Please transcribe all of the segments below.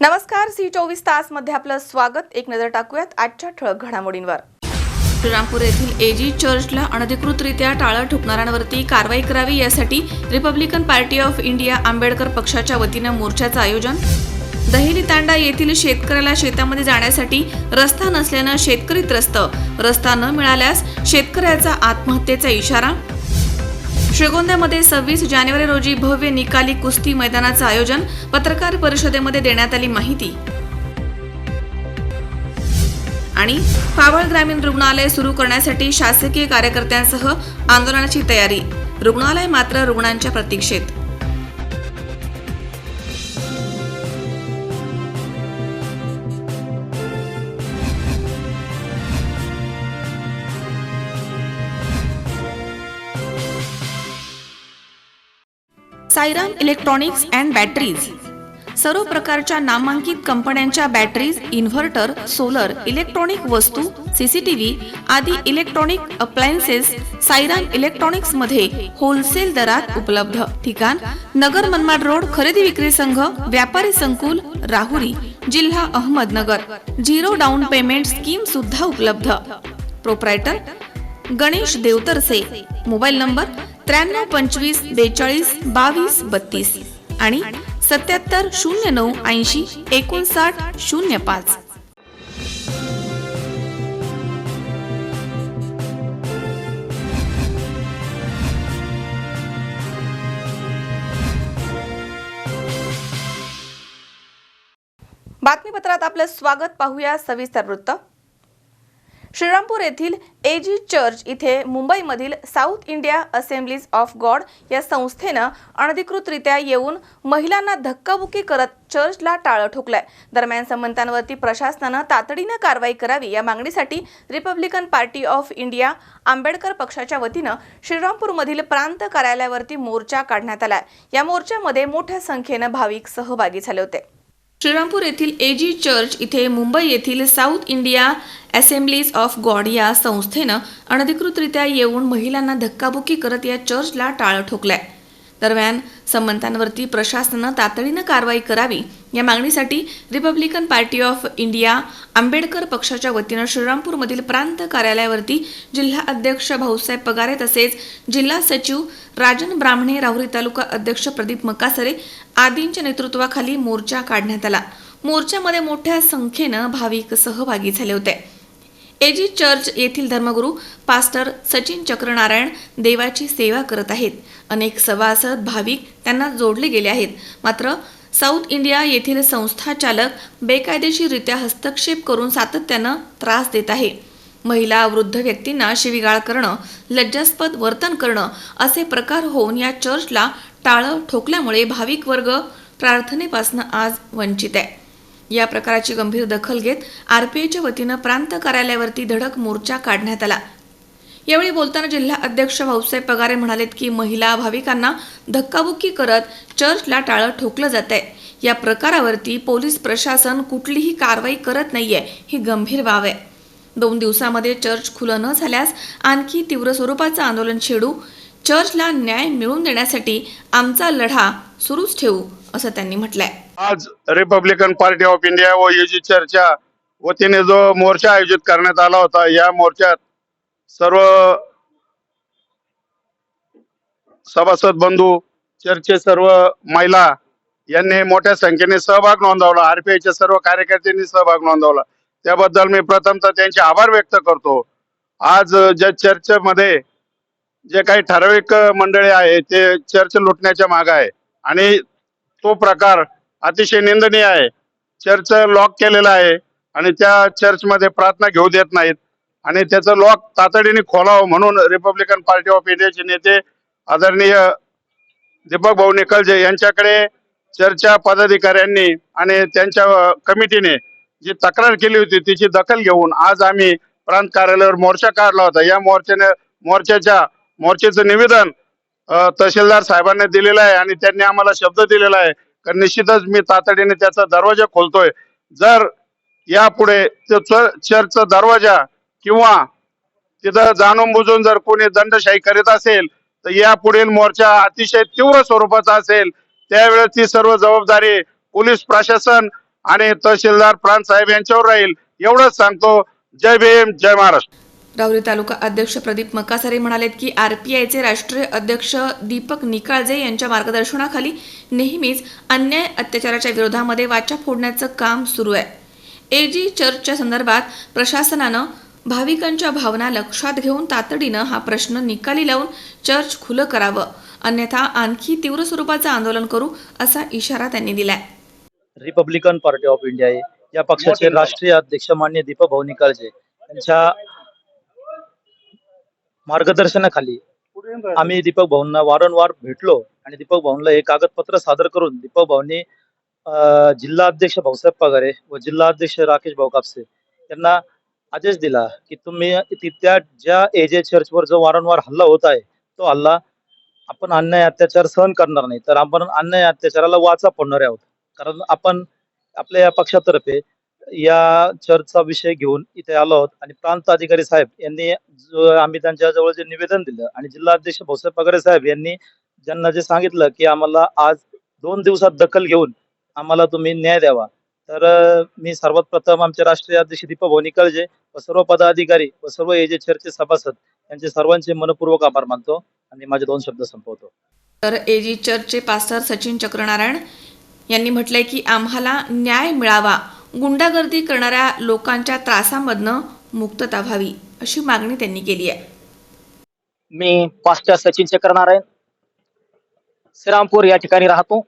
नमस्कार, C24 मध्ये आपलं स्वागत। एक नजर टाकूयात आजच्या ठळक घडामोडींवर। श्रीरामपूर येथील एजी चर्चला अनधिकृतरित्या टाळं ठोकणाऱ्यांवरती कारवाई करावी यासाठी Republican party of India Ambedkar पक्षाच्या वतीनं मोर्चाचं आयोजन। दहेली तांडा येथील शेतकऱ्याला शेतामध्ये जाण्यासाठी रस्ता नसल्यानं शेतकरी त्रस्त, रस्ता न मिळाल्यास शेतकऱ्याचा आत्महत्येचा इशारा। श्रीगोंद्यामध्ये 26 जानेवारी रोजी भव्य निकाली कुस्ती मैदानाचं आयोजन, पत्रकार परिषदेमध्ये देण्यात आली माहिती। आणि पावळ ग्रामीण रुग्णालय सुरू करण्यासाठी शासकीय कार्यकर्त्यांसह आंदोलनाची तयारी, रुग्णालय मात्र रुग्णांच्या प्रतीक्षेत। साईराम इलेक्ट्रॉनिक्स अँड बॅटरीज सर्व प्रकारच्या नामांकित कंपन्यांच्या बॅटरीज, इन्व्हर्टर, सोलर, इलेक्ट्रॉनिक वस्तू, सीसीटीव्ही आदी इलेक्ट्रॉनिक अप्लायन्सेस साईराम इलेक्ट्रॉनिक्स मध्ये होलसेल दरात उपलब्ध। ठिकाण नगर मनमाड रोड, खरेदी विक्री संघ, व्यापारी संकुल, राहुरी, जिल्हा अहमदनगर। 0 डाऊन पेमेंट स्कीम सुद्धा उपलब्ध। Proprietor Ganesh Devtarse. Mobile number 93 25 42 22 32 आणि 77 09 80 59 05। बातमीपत्रात आपलं स्वागत। पाहूया सविस्तर वृत्त। श्रीरामपूर येथील एजी चर्च इथे मुंबईमधील south India assemblies of God या संस्थेनं अनधिकृतरित्या येऊन महिलांना धक्काबुक्की करत चर्चला टाळं ठोकलंय। दरम्यान संबंधांवरती प्रशासनानं तातडीनं कारवाई करावी या मागणीसाठी Republican party of India Ambedkar पक्षाच्या वतीनं श्रीरामपूरमधील प्रांत कार्यालयावरती मोर्चा काढण्यात आला। या मोर्चामध्ये मोठ्या संख्येनं भाविक सहभागी झाले होते। श्रीरामपूर येथील एजी चर्च इथे मुंबई येथील south India assemblies of God या संस्थेनं अनधिकृतरित्या येऊन महिलांना धक्काबुक्की करत या चर्चला टाळं ठोकलंय। दरम्यान संबंधांवरती प्रशासनानं तातडीनं कारवाई करावी या मागणीसाठी Republican party of India Ambedkar पक्षाच्या वतीनं श्रीरामपूरमधील प्रांत कार्यालयावरती जिल्हा अध्यक्ष भाऊसाहेब पगारे तसेच जिल्हा सचिव राजन ब्राह्मणे, राहुरी तालुका अध्यक्ष प्रदीप मकासरे आदींच्या नेतृत्वाखाली मोर्चा काढण्यात आला। मोर्चामध्ये मोठ्या संख्येनं भाविक सहभागी झाले होते। एजी चर्च येथील धर्मगुरू पास्टर सचिन चक्रनारायण देवाची सेवा करत आहेत। अनेक सभासद भाविक त्यांना जोडले गेले आहेत। मात्र साऊथ इंडिया येथील संस्था चालक बेकायदेशीररित्या हस्तक्षेप करून सातत्यानं त्रास देत आहे। महिला, वृद्ध व्यक्तींना शिवीगाळ करणं, लज्जास्पद वर्तन करणं असे प्रकार होऊन या चर्चला टाळं ठोकल्यामुळे भाविक वर्ग प्रार्थनेपासून आज वंचित आहे। या प्रकाराची गंभीर दखल घेत आरपीआयच्या वतीनं प्रांत कार्यालयावरती धडक मोर्चा काढण्यात आला। यावेळी बोलताना जिल्हा अध्यक्ष भाऊसाहेब पगारे म्हणालेत की महिला भाविकांना धक्काबुक्की करत चर्चला टाळं ठोकलं जात आहे। या प्रकारावरती पोलीस प्रशासन कुठलीही कारवाई करत नाहीये, ही गंभीर बाब आहे। 2 दिवसामध्ये चर्च खुलं न झाल्यास आणखी तीव्र स्वरूपाचं आंदोलन छेडू, चर्चला न्याय मिळवून देण्यासाठी आमचा लढा सुरूच ठेवू असं त्यांनी म्हटलंय। आज रिपब्लिकन पार्टी ऑफ इंडिया व एजी चर्चच्या वतीने जो मोर्चा आयोजित करण्यात आला होता, या मोर्चात सर्व सभासद बंधू, चर्चचे सर्व महिला यांनी मोठ्या संख्येने सहभाग नोंदवला। आरपीआयच्या सर्व कार्यकर्त्यांनी सहभाग नोंदवला, त्याबद्दल मी प्रथमतः त्यांचे आभार व्यक्त करतो। आज ज्या चर्चमध्ये जे काही ठराविक मंडळी आहे ते चर्च लुटण्याच्या मागे आहे आणि तो प्रकार अतिशय निंदनीय आहे। चर्च लॉक केलेला आहे आणि त्या चर्चमध्ये प्रार्थना घेऊ देत नाहीत आणि त्याचं लॉक तातडीने खोलावं म्हणून रिपब्लिकन पार्टी ऑफ इंडियाचे नेते आदरणीय दीपक भाऊ निकलजे यांच्याकडे चर्चच्या पदाधिकाऱ्यांनी आणि त्यांच्या कमिटीने जी तक्रार केली होती तिची दखल घेऊन आज आम्ही प्रांत कार्यालयावर मोर्चा काढला होता। या मोर्चाचं निवेदन तहसीलदार साहेबांनी दिलेलं आहे आणि त्यांनी आम्हाला शब्द दिलेला आहे की निश्चितच मी तातडीने त्याचा दरवाजा खोलतोय। जर यापुढे चर्चचा दरवाजा किंवा तिथं जाणून बुजून जर कोणी दंडशाही करीत असेल तर या पुढील मोर्चा अतिशय तीव्र स्वरूपाचा असेल। त्यावेळेस ती सर्व जबाबदारी पोलीस प्रशासन आणि तहसीलदार प्रांत साहेब यांच्यावर राहील. एवढंच सांगतो. जय भीम, जय महाराष्ट्र. राहुरी तालुका अध्यक्ष प्रदीप मकासारे म्हणालेत की आरपीआयचे राष्ट्रीय अध्यक्ष दीपक निकाळजे यांच्या मार्गदर्शनाखाली नेहमीच अन्याय अत्याचाराच्या विरोधामध्ये वाचा फोडण्याचं काम सुरू आहे. एजी चर्चच्या संदर्भात प्रशासनानं भाविकांच्या भावना लक्षात घेऊन तातडीनं हा प्रश्न निकाली लावून चर्च खुलं करावं, अन्यथा आणखी तीव्र स्वरूपाचं आंदोलन करू असा इशारा त्यांनी दिलाय. रिपब्लिकन पार्टी ऑफ इंडिया या पक्षाचे राष्ट्रीय अध्यक्ष मान्य दीपक भाऊ निकाळजे यांच्या मार्गदर्शनाखाली आम्ही दीपक भाऊंना वारंवार भेटलो आणि दीपक भाऊंना हे कागदपत्र सादर करून दीपक भाऊंनी जिल्हा अध्यक्ष भाऊसाहेब पगारे व जिल्हा अध्यक्ष राकेश भाऊ कापसे यांना आदेश दिला की तुम्ही त्या ज्या एजे चर्चवर जो वारंवार हल्ला होत आहे तो हल्ला आपण अन्याय अत्याचार सहन करणार नाही, तर आपण अन्याय अत्याचाराला वाचा फोडणार आहोत. कारण आपण आपल्या या पक्षातर्फे या चर्चचा विषय घेऊन इथे आलो आहोत आणि प्रांत अधिकारी साहेब यांनी आम्ही त्यांच्या जवळ जे निवेदन दिलं आणि जिल्हा अध्यक्ष भाऊसाहेब पगारे साहेब यांनी ज्यांना जे सांगितलं की आम्हाला आज 2 दिवसात दखल घेऊन आम्हाला तुम्ही न्याय द्यावा, तर मी सर्वात प्रथम आमचे राष्ट्रीय अध्यक्ष दीपक भाऊ निकाळजे व सर्व पदाधिकारी व सर्व एजे चर्चचे सभासद यांचे सर्वांचे मनपूर्वक आभार मानतो आणि माझे 2 शब्द संपवतो. तर एजी चर्चचे पास्टर सचिन चक्रनारायण यांनी म्हटलंय की आम्हाला न्याय मिळावा, गुंडागर्दी करणाऱ्या लोकांच्या त्रासामधनं मुक्तता व्हावी अशी मागणी त्यांनी केली आहे. मी पास्टर सचिन चक्रनारायण श्रीरामपूर या ठिकाणी राहतो.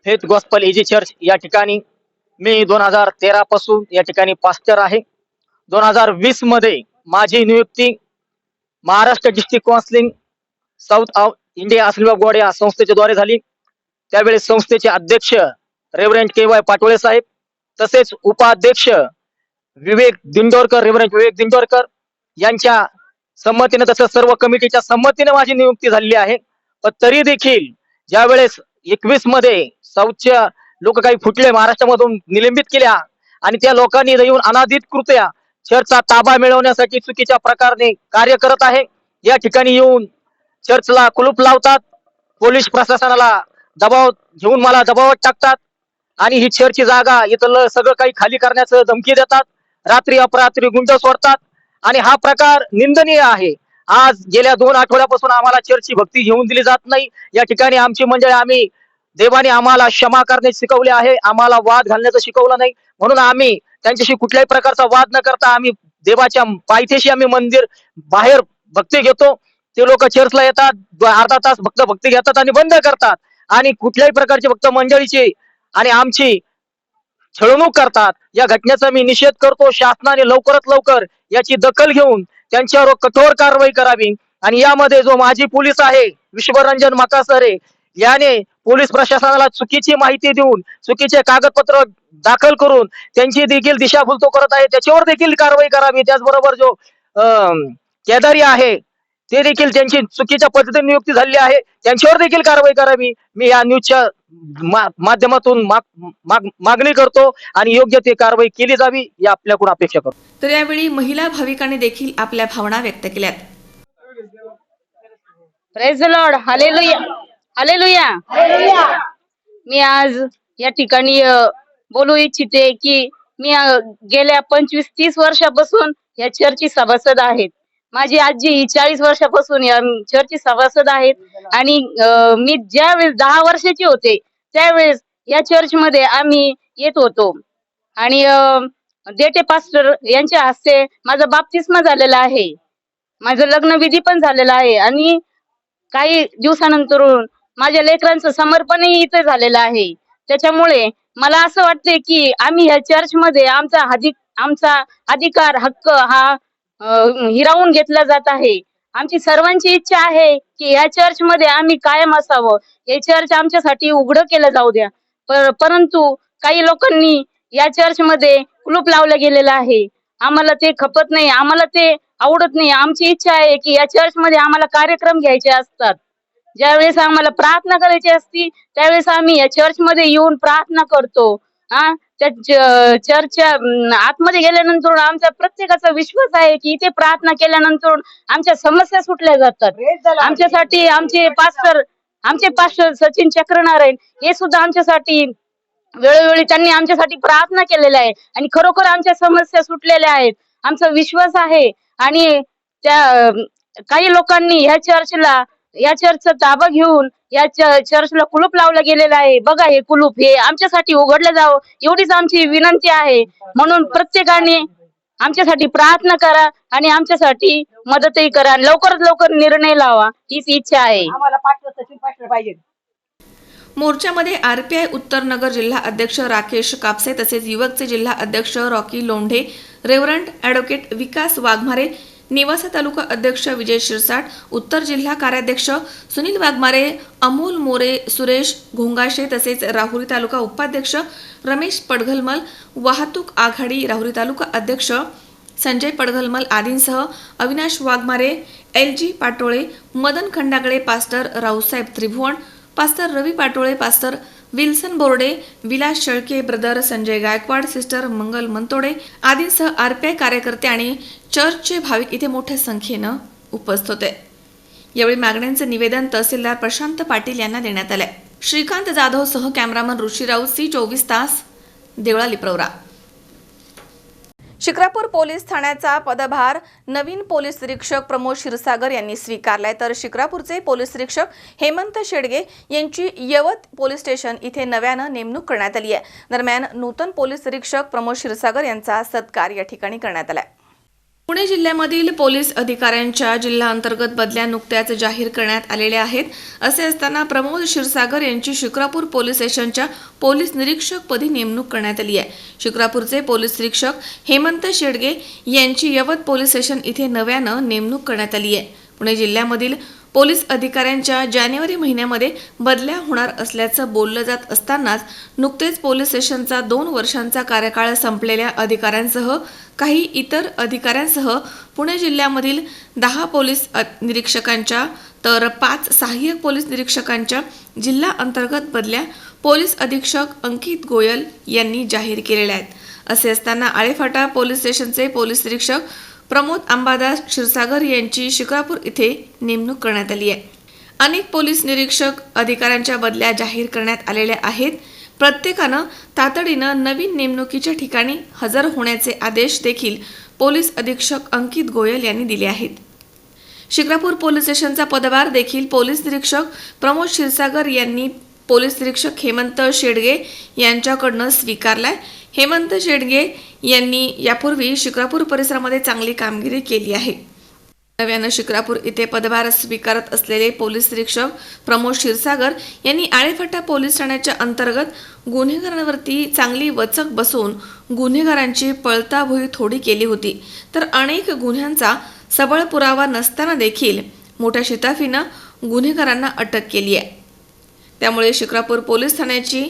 फेथ गॉस्पल एजी चर्च या ठिकाणी मी 2013 पासून या ठिकाणी पास्टर आहे. 2020 मध्ये माझी नियुक्ती Maharashtra district counselling south India assembly of God या संस्थेच्या द्वारे झाली. त्यावेळेस संस्थेचे अध्यक्ष रेव्हरंड के.वाय. पाटोळे साहेब तसेच उपाध्यक्ष रेव्हरंड विवेक दिंडोरकर यांच्या संमतीने तसंच सर्व कमिटीच्या संमतीने माझी नियुक्ती झालेली आहे. पण तरी देखील ज्यावेळेस 21 मध्ये साऊथच्या लोक काही फुटले, महाराष्ट्रामधून निलंबित केल्या आणि त्या लोकांनी येऊन अनाधिकृतया चर्चचा ताबा मिळवण्यासाठी चुकीच्या प्रकारे कार्य करत आहे. या ठिकाणी येऊन चर्चला कुलूप लावतात, पोलीस प्रशासनाला दबाव घेऊन मला दबावात टाकतात आणि ही चर्चची जागा इथलं सगळं काही खाली करण्याचं धमकी देतात. रात्री अपरात्री गुंड सोडतात आणि हा प्रकार निंदनीय आहे. आज गेल्या 2 आठवड्यापासून आम्हाला चर्चची भक्ती घेऊन दिली जात नाही. या ठिकाणी आमची मंडळी आम्ही देवाने आम्हाला क्षमा करणे शिकवले आहे, आम्हाला वाद घालण्याचं शिकवलं नाही. म्हणून आम्ही त्यांच्याशी कुठल्याही प्रकारचा वाद न करता आम्ही देवाच्या पायथ्याशी आम्ही मंदिर बाहेर भक्ती घेतो. ते लोक चर्चला येतात, अर्धा तास फक्त भक्ती घेतात आणि बंद करतात आणि कुठल्याही प्रकारची फक्त मंडळीची आणि आमची छळवणूक करतात. या घटनेचा मी निषेध करतो. शासनाने लवकरात लवकर याची दखल घेऊन त्यांच्यावर कठोर कारवाई करावी आणि यामध्ये जो माजी पोलीस आहे विश्वरंजन मकासरे याने पोलीस प्रशासनाला चुकीची माहिती देऊन चुकीचे कागदपत्र दाखल करून त्यांची देखील दिशाभूल तो करत आहे, त्याच्यावर देखील कारवाई करावी. त्याचबरोबर जो केदारी आहे ते देखील त्यांची चुकीच्या पद्धतीने नियुक्ती झालेली आहे, त्यांच्यावर देखील कारवाई करावी. मी या न्यूजच्या माध्यमातून मागणी करतो आणि योग्य ते कारवाई केली जावी या आपल्याकडून अपेक्षा करतो. तर यावेळी महिला भाविकांनी देखील आपल्या भावना व्यक्त केल्यात. Praise the lord, hallelujah hallelujah. मी आज या ठिकाणी बोलू इच्छिते की मी गेल्या 25-30 वर्षापासून या चर्चची सभासद आहेत. माझी आजी 40 वर्षापासून या चर्चची सभासद आहेत आणि मी ज्यावेळेस 10 वर्षाची होते त्यावेळेस या चर्च मध्ये आम्ही येत होतो आणि देटे पास्टर यांच्या हस्ते माझा बाप्तिस्मा झालेला आहे, माझं लग्नविधी पण झालेला आहे आणि काही दिवसानंतर माझ्या लेकरांचं समर्पणही इथे झालेलं आहे. त्याच्यामुळे मला असं वाटते की आम्ही ह्या चर्च मध्ये आमचा अधिकार हक्क हा हिरावून घेतला जात आहे. आमची सर्वांची इच्छा आहे की या चर्च मध्ये आम्ही कायम असावं, हे चर्च आमच्यासाठी उघडं केलं जाऊ द्या. परंतु काही लोकांनी या चर्च मध्ये कुलूप लावलं गेलेलं आहे. आम्हाला ते खपत नाही, आम्हाला ते आवडत नाही. आमची इच्छा आहे की या चर्च मध्ये आम्हाला कार्यक्रम घ्यायचे असतात. ज्यावेळेस आम्हाला प्रार्थना करायची असती त्यावेळेस आम्ही या चर्च मध्ये येऊन प्रार्थना करतो. त्या चर्चच्या आतमध्ये गेल्यानंतर आमचा प्रत्येकाचा विश्वास आहे की इथे प्रार्थना केल्यानंतर आमच्या समस्या सुटल्या जातात. आमच्यासाठी आमचे पास्टर सचिन चक्रनारायण हे सुद्धा आमच्यासाठी वेळोवेळी त्यांनी आमच्यासाठी प्रार्थना केलेल्या आहे आणि खरोखर आमच्या समस्या सुटलेल्या आहेत. आमचा विश्वास आहे आणि त्या काही लोकांनी या चर्चचा ताबा घेऊन या चर्चला कुलूप लावलं गेलेलं आहे. बघा हे कुलूप हे आमच्यासाठी उघडलं जावं एवढीच आमची विनंती आहे. म्हणून प्रत्येकाने आमच्यासाठी प्रार्थना करा आणि आमच्यासाठी मदतही करा. लवकरात लवकर निर्णय लावा हीच इच्छा आहे. आम्हाला 5 वर्ष सचिव पाठवलं पाहिजे. मोर्चामध्ये आरपीआय उत्तर नगर जिल्हा अध्यक्ष राकेश कापसे तसेच युवकचे जिल्हा अध्यक्ष रॉकी लोंढे, रेव्हरंड ॲडव्होकेट विकास वाघमारे, निवासा तालुका अध्यक्ष विजय शिरसाट, उत्तर जिल्हा कार्याध्यक्ष सुनील वाघमारे, अमोल मोरे, सुरेश घोंगाशे तसेच राहुरी तालुका उपाध्यक्ष रमेश पडघलमल, वाहतूक आघाडी राहुरी तालुका अध्यक्ष संजय पडघलमल आदींसह Avinash Waghmare, LG Patole, Madan Khandagale, pastor Raosaheb Tribhuvan, pastor Ravi Patole, pastor Wilson Borde, Vilas Shelke, brother Sanjay Gaikwad, sister Mangal Mantode आदींसह आरपीआय कार्यकर्ते आणि चर्चचे भाविक इथे मोठ्या संख्येनं उपस्थित होते. यावेळी मागण्यांचं निवेदन तहसीलदार प्रशांत पाटील यांना देण्यात आले. श्रीकांत जाधव सह कॅमेरामन ऋषीराव सी 24 तास देवळा लिप्रवरा. शिक्रापूर पोलीस ठाण्याचा पदभार नवीन पोलीस निरीक्षक प्रमोद क्षीरसागर यांनी स्वीकारलाय, तर शिक्रापूरचे पोलीस निरीक्षक हेमंत शेडगे यांची यवत पोलीस स्टेशन इथे नव्यानं नेमणूक करण्यात आली आहे. दरम्यान नूतन पोलीस निरीक्षक प्रमोद क्षीरसागर यांचा सत्कार या ठिकाणी करण्यात आलाय. पुणे जिल्ह्यामधील पोलीस अधिकाऱ्यांच्या जिल्हा अंतर्गत बदल्या नुकत्याच जाहीर करण्यात आलेल्या आहेत. असे असताना प्रमोद क्षीरसागर यांची शिक्रापूर पोलीस स्टेशनच्या पोलीस निरीक्षक पदी नेमणूक करण्यात आली आहे. शिक्रापूरचे पोलीस निरीक्षक हेमंत शेडगे यांची यवत पोलीस स्टेशन इथे नव्यानं नेमणूक करण्यात आली आहे. पुणे जिल्ह्यामधील पोलीस अधिकाऱ्यांच्या जानेवारी महिन्यामध्ये बदल्या होणार असल्याचं बोललं जात असतानाच नुकतेच पोलीस स्टेशनचा 2 वर्षांचा कार्यकाळ संपलेल्या अधिकाऱ्यांसह काही इतर अधिकाऱ्यांसह पुणे जिल्ह्यामधील 10 पोलीस निरीक्षकांच्या तर 5 सहाय्यक पोलीस निरीक्षकांच्या जिल्हा अंतर्गत बदल्या पोलीस अधीक्षक अंकित गोयल यांनी जाहीर केलेल्या आहेत. असे असताना आळेफाटा पोलीस स्टेशनचे पोलीस निरीक्षक प्रमोद अंबादास क्षीरसागर यांची शिक्रापूर इथे नेमणूक करण्यात आली आहे. अनेक पोलीस निरीक्षक अधिकाऱ्यांच्या बदल्या जाहीर करण्यात आलेल्या आहेत. प्रत्येकानं तातडीनं नवीन नेमणुकीच्या ठिकाणी हजर होण्याचे आदेश देखील पोलीस अधीक्षक अंकित गोयल यांनी दिले आहेत. शिक्रापूर पोलीस स्टेशनचा पदभार देखील पोलीस निरीक्षक प्रमोद क्षीरसागर यांनी पोलीस निरीक्षक हेमंत शेडगे यांच्याकडून स्वीकारलाय. हेमंत शेडगे यांनी यापूर्वी शिक्रापूर परिसरामध्ये चांगली कामगिरी केली आहे. नव्यानं शिक्रापूर इथे पदभार स्वीकारत असलेले पोलीस निरीक्षक प्रमोद क्षीरसागर यांनी आळेफाटा पोलीस ठाण्याच्या अंतर्गत गुन्हेगारांवरती चांगली वचक बसवून गुन्हेगारांची पळताभुई थोडी केली होती, तर अनेक गुन्ह्यांचा सबळ पुरावा नसताना देखील मोठ्या शिताफीनं गुन्हेगारांना अटक केली आहे. त्यामुळे शिक्रापूर पोलीस ठाण्याची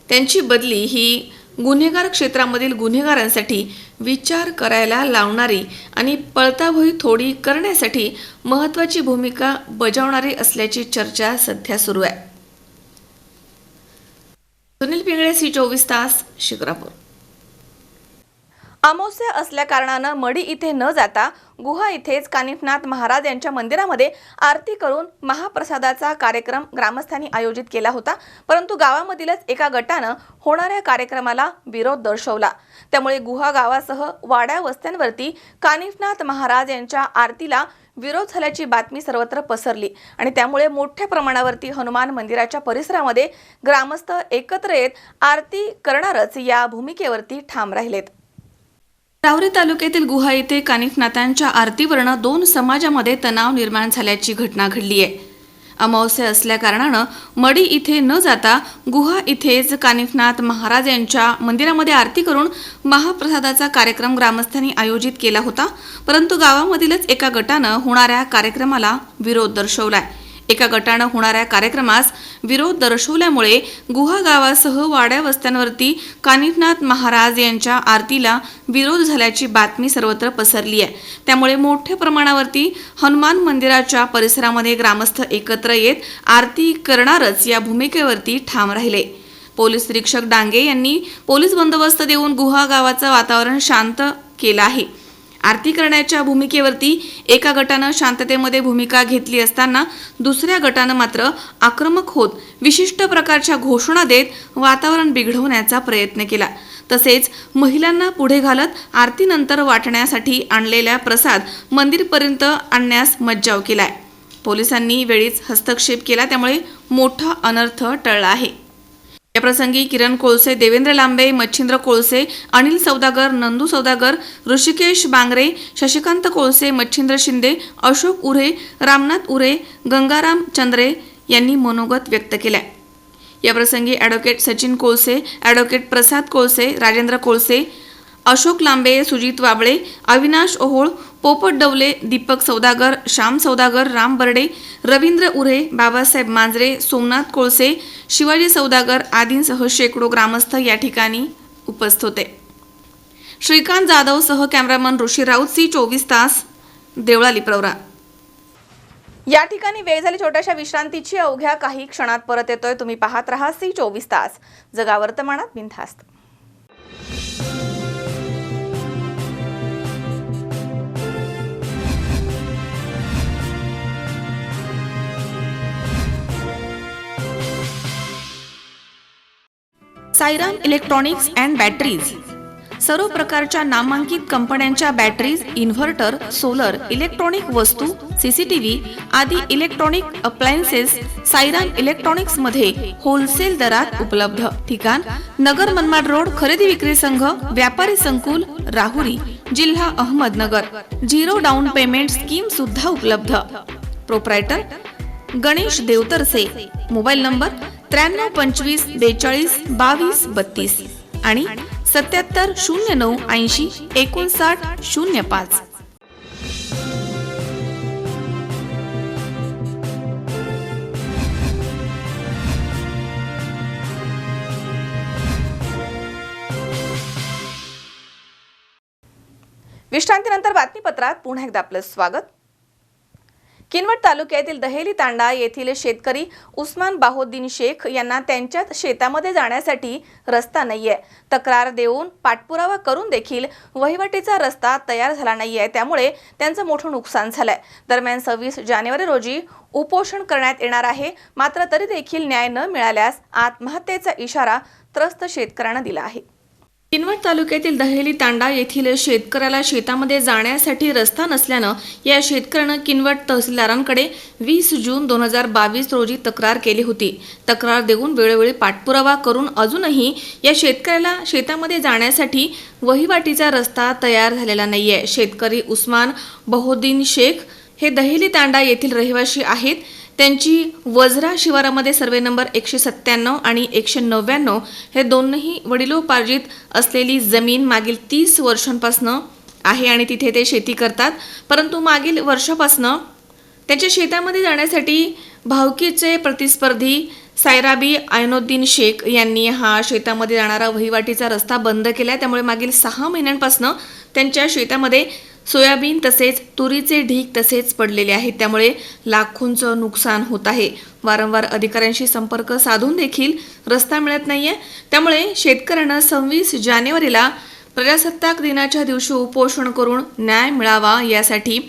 त्यांची बदली ही गुन्हेगार क्षेत्रामधील गुन्हेगारांसाठी विचार करायला लावणारी आणि पळताभुई थोडी करण्यासाठी महत्त्वाची भूमिका बजावणारी असल्याची चर्चा सध्या सुरू आहे. सुनील पिंगळे, सी 24 तास, शिक्रापूर. अमावस्या असल्या कारणानं मढी इथे न जाता गुहा इथेच कानिफनाथ महाराज यांच्या मंदिरामध्ये आरती करून महाप्रसादाचा कार्यक्रम ग्रामस्थांनी आयोजित केला होता. परंतु गावामधीलच एका गटानं होणाऱ्या कार्यक्रमाला विरोध दर्शवला. त्यामुळे गुहा गावासह वाड्या वस्त्यांवरती कानिफनाथ महाराज यांच्या आरतीला विरोध झाल्याची बातमी सर्वत्र पसरली आणि त्यामुळे मोठ्या प्रमाणावरती हनुमान मंदिराच्या परिसरामध्ये ग्रामस्थ एकत्र येत आरती करणारच या भूमिकेवरती ठाम राहिलेत. राहुरी तालुक्यातील गुहा येथे कानिफनाथांच्या आरतीवरनं 2 समाजामध्ये तणाव निर्माण झाल्याची घटना घडली आहे. अमावस्या असल्या कारणानं मढी इथे न जाता गुहा इथेच कानिफनाथ महाराज यांच्या मंदिरामध्ये आरती करून महाप्रसादाचा कार्यक्रम ग्रामस्थांनी आयोजित केला होता. परंतु गावामधीलच एका गटानं होणाऱ्या कार्यक्रमाला विरोध दर्शवलाय. एका गटानं होणाऱ्या कार्यक्रमास विरोध दर्शवल्यामुळे गुहा गावासह वाड्या वस्त्यांवरती कानिफनाथ महाराज यांच्या आरतीला विरोध झाल्याची बातमी सर्वत्र पसरली आहे. त्यामुळे मोठ्या प्रमाणावरती हनुमान मंदिराच्या परिसरामध्ये ग्रामस्थ एकत्र येत आरती करणारच या भूमिकेवरती ठाम राहिले. पोलीस निरीक्षक डांगे यांनी पोलीस बंदोबस्त देऊन गुहा गावाचं वातावरण शांत केलं आहे आरती करण्याच्या भूमिकेवरती एका गटानं शांततेमध्ये भूमिका घेतली असताना दुसऱ्या गटानं मात्र आक्रमक होत विशिष्ट प्रकारच्या घोषणा देत वातावरण बिघडवण्याचा प्रयत्न केला. तसेच महिलांना पुढे घालत आरतीनंतर वाटण्यासाठी आणलेल्या प्रसाद मंदिरपर्यंत आणण्यास मज्जाव केलाय. पोलिसांनी वेळीच हस्तक्षेप केला, त्यामुळे मोठा अनर्थ टळला आहे. या प्रसंगी किरण कोळसे, देवेंद्र लांबे, मच्छिंद्र कोळसे, अनिल सौदागर, नंदू सौदागर, ऋषिकेश बांगरे, शशिकांत कोळसे, मच्छिंद्र शिंदे, अशोक उरे, रामनाथ उरे, गंगाराम चंद्रे यांनी मनोगत व्यक्त केले. या प्रसंगी ॲडव्होकेट सचिन कोळसे, ॲडव्होकेट प्रसाद कोळसे, राजेंद्र कोळसे, अशोक लांबे, सुजित वाबळे, अविनाश ओहोळ, पोपट डवले, दीपक सौदागर, श्याम सौदागर, राम बर्डे, रवींद्र उरे, बाबासाहेब मांजरे, सोमनाथ कोळसे, शिवाजी सौदागर आदींसह शेकडो ग्रामस्थ या ठिकाणी उपस्थित होते. श्रीकांत जाधव सह कॅमेरामन ऋषी राऊत, C24 तास, देवळाली प्रवरा. या ठिकाणी वेळ झाली छोट्याशा विश्रांतीची. अवघ्या काही क्षणात परत येतोय. तुम्ही पाहत राहा C24 तास, जगा वर्तमानात बिनधास्त. साईराम इलेक्ट्रॉनिक्स अँड बॅटरीज सर्व प्रकारच्या नामांकित कंपन्यांच्या बॅटरीज, इन्व्हर्टर, सोलर, इलेक्ट्रॉनिक वस्तू, सीसीटीव्ही आदी इलेक्ट्रॉनिक अप्लायन्सेस साईराम इलेक्ट्रॉनिक्स मध्ये होलसेल दरात उपलब्ध. ठिकाण नगर मनमाड रोड, खरेदी विक्री संघ, व्यापारी संकुल, राहुरी, जिल्हा अहमदनगर. 0 डाऊन पेमेंट स्कीम सुद्धा उपलब्ध. Proprietor Ganesh Devtarse. Mobile number 93 25 42 22 32 आणि 77 09 80 59 05. विश्रांतीनंतर बातमीपत्रात पुन्हा एकदा आपलं स्वागत. किनवट तालुक्यातील दहेली तांडा येथील शेतकरी उस्मान बाहोद्दीन शेख यांना त्यांच्याच शेतामध्ये जाण्यासाठी रस्ता नाहीये. तक्रार देऊन पाठपुरावा करून देखील वहिवाटीचा रस्ता तयार झाला नाहीये, त्यामुळे त्यांचं मोठं नुकसान झालंय. दरम्यान 26 जानेवारी रोजी उपोषण करण्यात येणार आहे. मात्र तरी देखील न्याय न मिळाल्यास आत्महत्येचा इशारा त्रस्त शेतकऱ्यांना दिला आहे. किनवट तालुक्यातील दहेली तांडा येथील शेतकऱ्याला शेतामध्ये जाण्यासाठी रस्ता नसल्यानं या शेतकऱ्यानं किनवट तहसीलदारांकडे 20 जून 2022 रोजी तक्रार केली होती. तक्रार देऊन वेळोवेळी पाठपुरावा करून अजूनही या शेतकऱ्याला शेतामध्ये जाण्यासाठी वहिवाटीचा रस्ता तयार झालेला नाहीये. शेतकरी उस्मान बाहोद्दीन शेख हे दहेली तांडा येथील रहिवासी आहेत. त्यांची वजरा शिवारामध्ये सर्वे नंबर 197 आणि 199 हे दोन्ही वडिलोपार्जित असलेली जमीन मागील 30 वर्षांपासून आहे आणि तिथे ते शेती करतात. परंतु मागील वर्षापासून त्यांच्या शेतामध्ये जाण्यासाठी भावकीचे प्रतिस्पर्धी सायराबी ऐनुद्दीन शेख यांनी हा शेतामध्ये जाणारा वहिवाटीचा रस्ता बंद केला. त्यामुळे मागील 6 महिन्यांपासून त्यांच्या शेतामध्ये सोयाबीन तसेच तुरीचे ढीग तसेच पडलेले आहेत. त्यामुळे लाखोंचं नुकसान होत आहे. वारंवार अधिकाऱ्यांशी संपर्क साधून देखील रस्ता मिळत नाहीये. त्यामुळे शेतकऱ्यांना 26 जानेवारीला प्रजासत्ताक दिनाच्या दिवशी उपोषण करून न्याय मिळावा यासाठी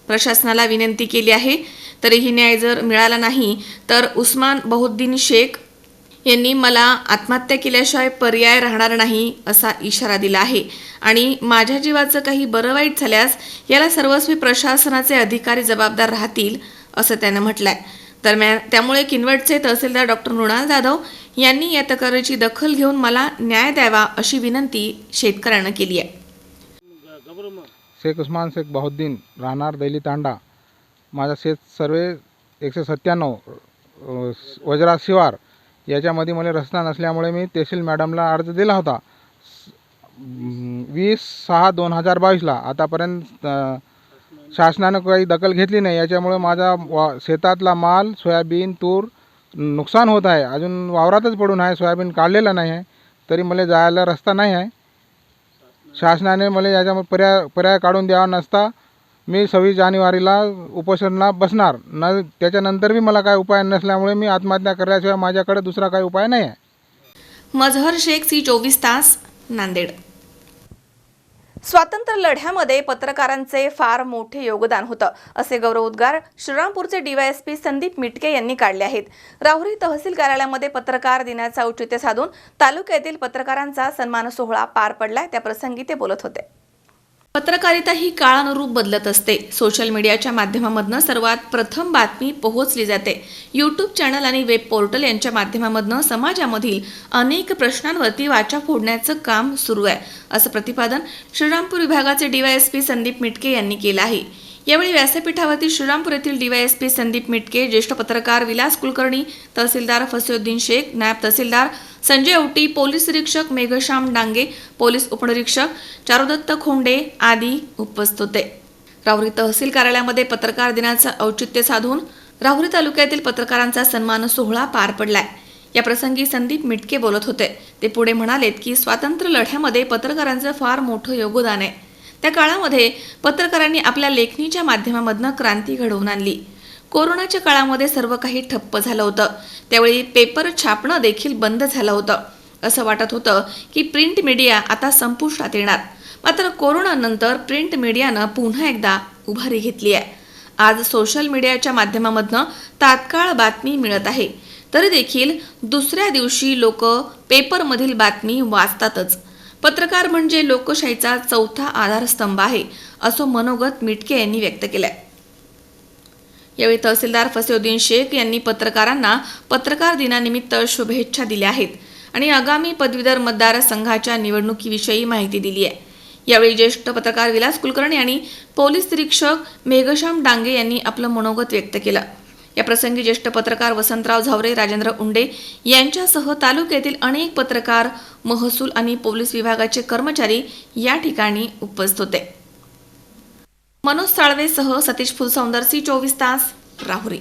प्रशासनाला विनंती केली आहे. तरीही न्याय जर मिळाला नाही तर उस्मान बाहोद्दीन शेख यांनी मला आत्महत्या केल्याशिवाय पर्याय राहणार नाही असा इशारा दिला आहे आणि माझ्या जीवाचं काही बरं वाईट झाल्यास याला सर्वस्वी प्रशासनाचे अधिकारी जबाबदार राहतील असं त्यानं म्हटलंय. दरम्यान त्यामुळे किनवटचे तहसीलदार डॉक्टर मृणाल जाधव यांनी या तक्रारीची दखल घेऊन मला न्याय द्यावा अशी विनंती शेतकऱ्यांना केली आहे. शेख उस्मान शेख बाहोद्दीन, राहणार दैली तांडा. माझा शेत सर्वे 197 वजरा शिवार याच्यामध्ये मला रस्ता नसल्यामुळे मी तहसील मॅडमला अर्ज दिला होता 20/6/2022 आतापर्यंत शासनानं काही दखल घेतली नाही. याच्यामुळे माझा शेतातला माल सोयाबीन तूर नुकसान होत आहे. अजून वावरातच पडून आहे, सोयाबीन काढलेला नाही आहे, तरी मला जायला रस्ता नाही आहे. शासनाने मला याच्यामध्ये पर्याय काढून द्यावा नसता मी 26 जानेवारीला उपोषणाला बसणार न. त्याच्यानंतर बी मला काय उपाय नसल्यामुळे मी आत्महत्या करण्याशिवाय माझ्याकडे दुसरा काही उपाय नाही आहे. मजहर शेख, C24 तास, नांदेड. स्वातंत्र्य लढ्यामध्ये पत्रकारांचे फार मोठे योगदान होतं असे गौरवोद्गार श्रीरामपूरचे डीवायएसपी संदीप मिटके यांनी काढले आहेत. राहुरी तहसील कार्यालयामध्ये पत्रकार दिनाचं औचित्य साधून तालुक्यातील पत्रकारांचा सन्मान सोहळा पार पडला. त्या प्रसंगी ते बोलत होते. पत्रकारिता ही काळानुरूप बदलत असते. सोशल मीडियाच्या माध्यमामधनं सर्वात प्रथम बातमी पोहोचली जाते. यूट्यूब चॅनल आणि वेब पोर्टल यांच्या माध्यमामधनं समाजामधील अनेक प्रश्नांवरती वाचा फोडण्याचं काम सुरू आहे असं प्रतिपादन श्रीरामपूर विभागाचे डीवायएसपी संदीप मिटके यांनी केलं आहे. यावेळी व्यासपीठावरती श्रीरामपूर येथील डीवायएसपी संदीप मिटके, ज्येष्ठ पत्रकार विलास कुलकर्णी, तहसीलदार फसिउद्दीन शेख, नायब तहसीलदार संजय औटी, पोलीस निरीक्षक मेघश्याम डांगे, पोलीस उपनिरीक्षक चारुदत्त खोंडे आदी उपस्थित होते. राहुरी तहसील कार्यालयामध्ये पत्रकार दिनाचं औचित्य साधून राहुरी तालुक्यातील पत्रकारांचा सन्मान सोहळा पार पडलाय. या प्रसंगी संदीप मिटके बोलत होते. ते पुढे म्हणालेत की स्वातंत्र्य लढ्यामध्ये पत्रकारांचं फार मोठं योगदान आहे. त्या काळामध्ये पत्रकारांनी आपल्या लेखणीच्या माध्यमामधनं क्रांती घडवून आणली. कोरोनाच्या काळामध्ये सर्व काही ठप्प झालं होतं. त्यावेळी पेपर छापणं देखील बंद झालं होतं. असं वाटत होतं की प्रिंट मीडिया आता संपुष्टात येणार. मात्र कोरोनानंतर प्रिंट मीडियानं पुन्हा एकदा उभारी घेतली आहे. आज सोशल मीडियाच्या माध्यमामधनं तात्काळ बातमी मिळत आहे. तरी देखील दुसऱ्या दिवशी लोक पेपरमधील बातमी वाचतातच. पत्रकार म्हणजे लोकशाहीचा चौथा आधारस्तंभ आहे असं मनोगत मिटके यांनी व्यक्त केलंय. यावेळी तहसीलदार फसिउद्दीन शेख यांनी पत्रकारांना पत्रकार दिनानिमित्त शुभेच्छा दिल्या आहेत आणि आगामी पदवीधर मतदारसंघाच्या निवडणुकीविषयी माहिती दिली आहे. यावेळी ज्येष्ठ पत्रकार विलास कुलकर्णी आणि पोलीस निरीक्षक मेघश्याम डांगे यांनी आपलं मनोगत व्यक्त केलं. या प्रसंगी ज्येष्ठ पत्रकार वसंतराव झावरे, राजेंद्र उंडे यांच्यासह तालुक्यातील अनेक पत्रकार, महसूल आणि पोलीस विभागाचे कर्मचारी या ठिकाणी उपस्थित होते. मनोज साळवेसह सतीश फुलसौंदर, 24 तास, राहुरी.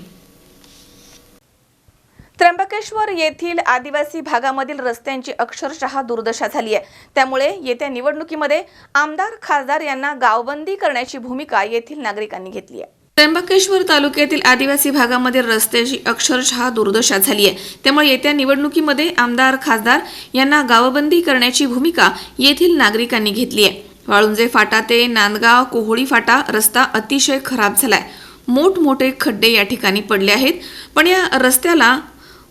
त्र्यंबकेश्वर येथील आदिवासी भागामधील रस्त्यांची अक्षरशः दुर्दशा झाली आहे. त्यामुळे येत्या निवडणुकीमध्ये आमदार, खासदार यांना गावबंदी करण्याची भूमिका येथील नागरिकांनी घेतली आहे. त्र्यंबकेश्वर तालुक्यातील आदिवासी भागामध्ये रस्त्याची अक्षरशः दुर्दशा झाली आहे. त्यामुळे येत्या निवडणुकीमध्ये आमदार, खासदार यांना गावबंदी करण्याची भूमिका येथील नागरिकांनी घेतली आहे. वाळुंजे फाटा ते नांदगाव कोहोळी फाटा रस्ता अतिशय खराब झालाय. मोठमोठे खड्डे या ठिकाणी पडले आहेत. पण या रस्त्याला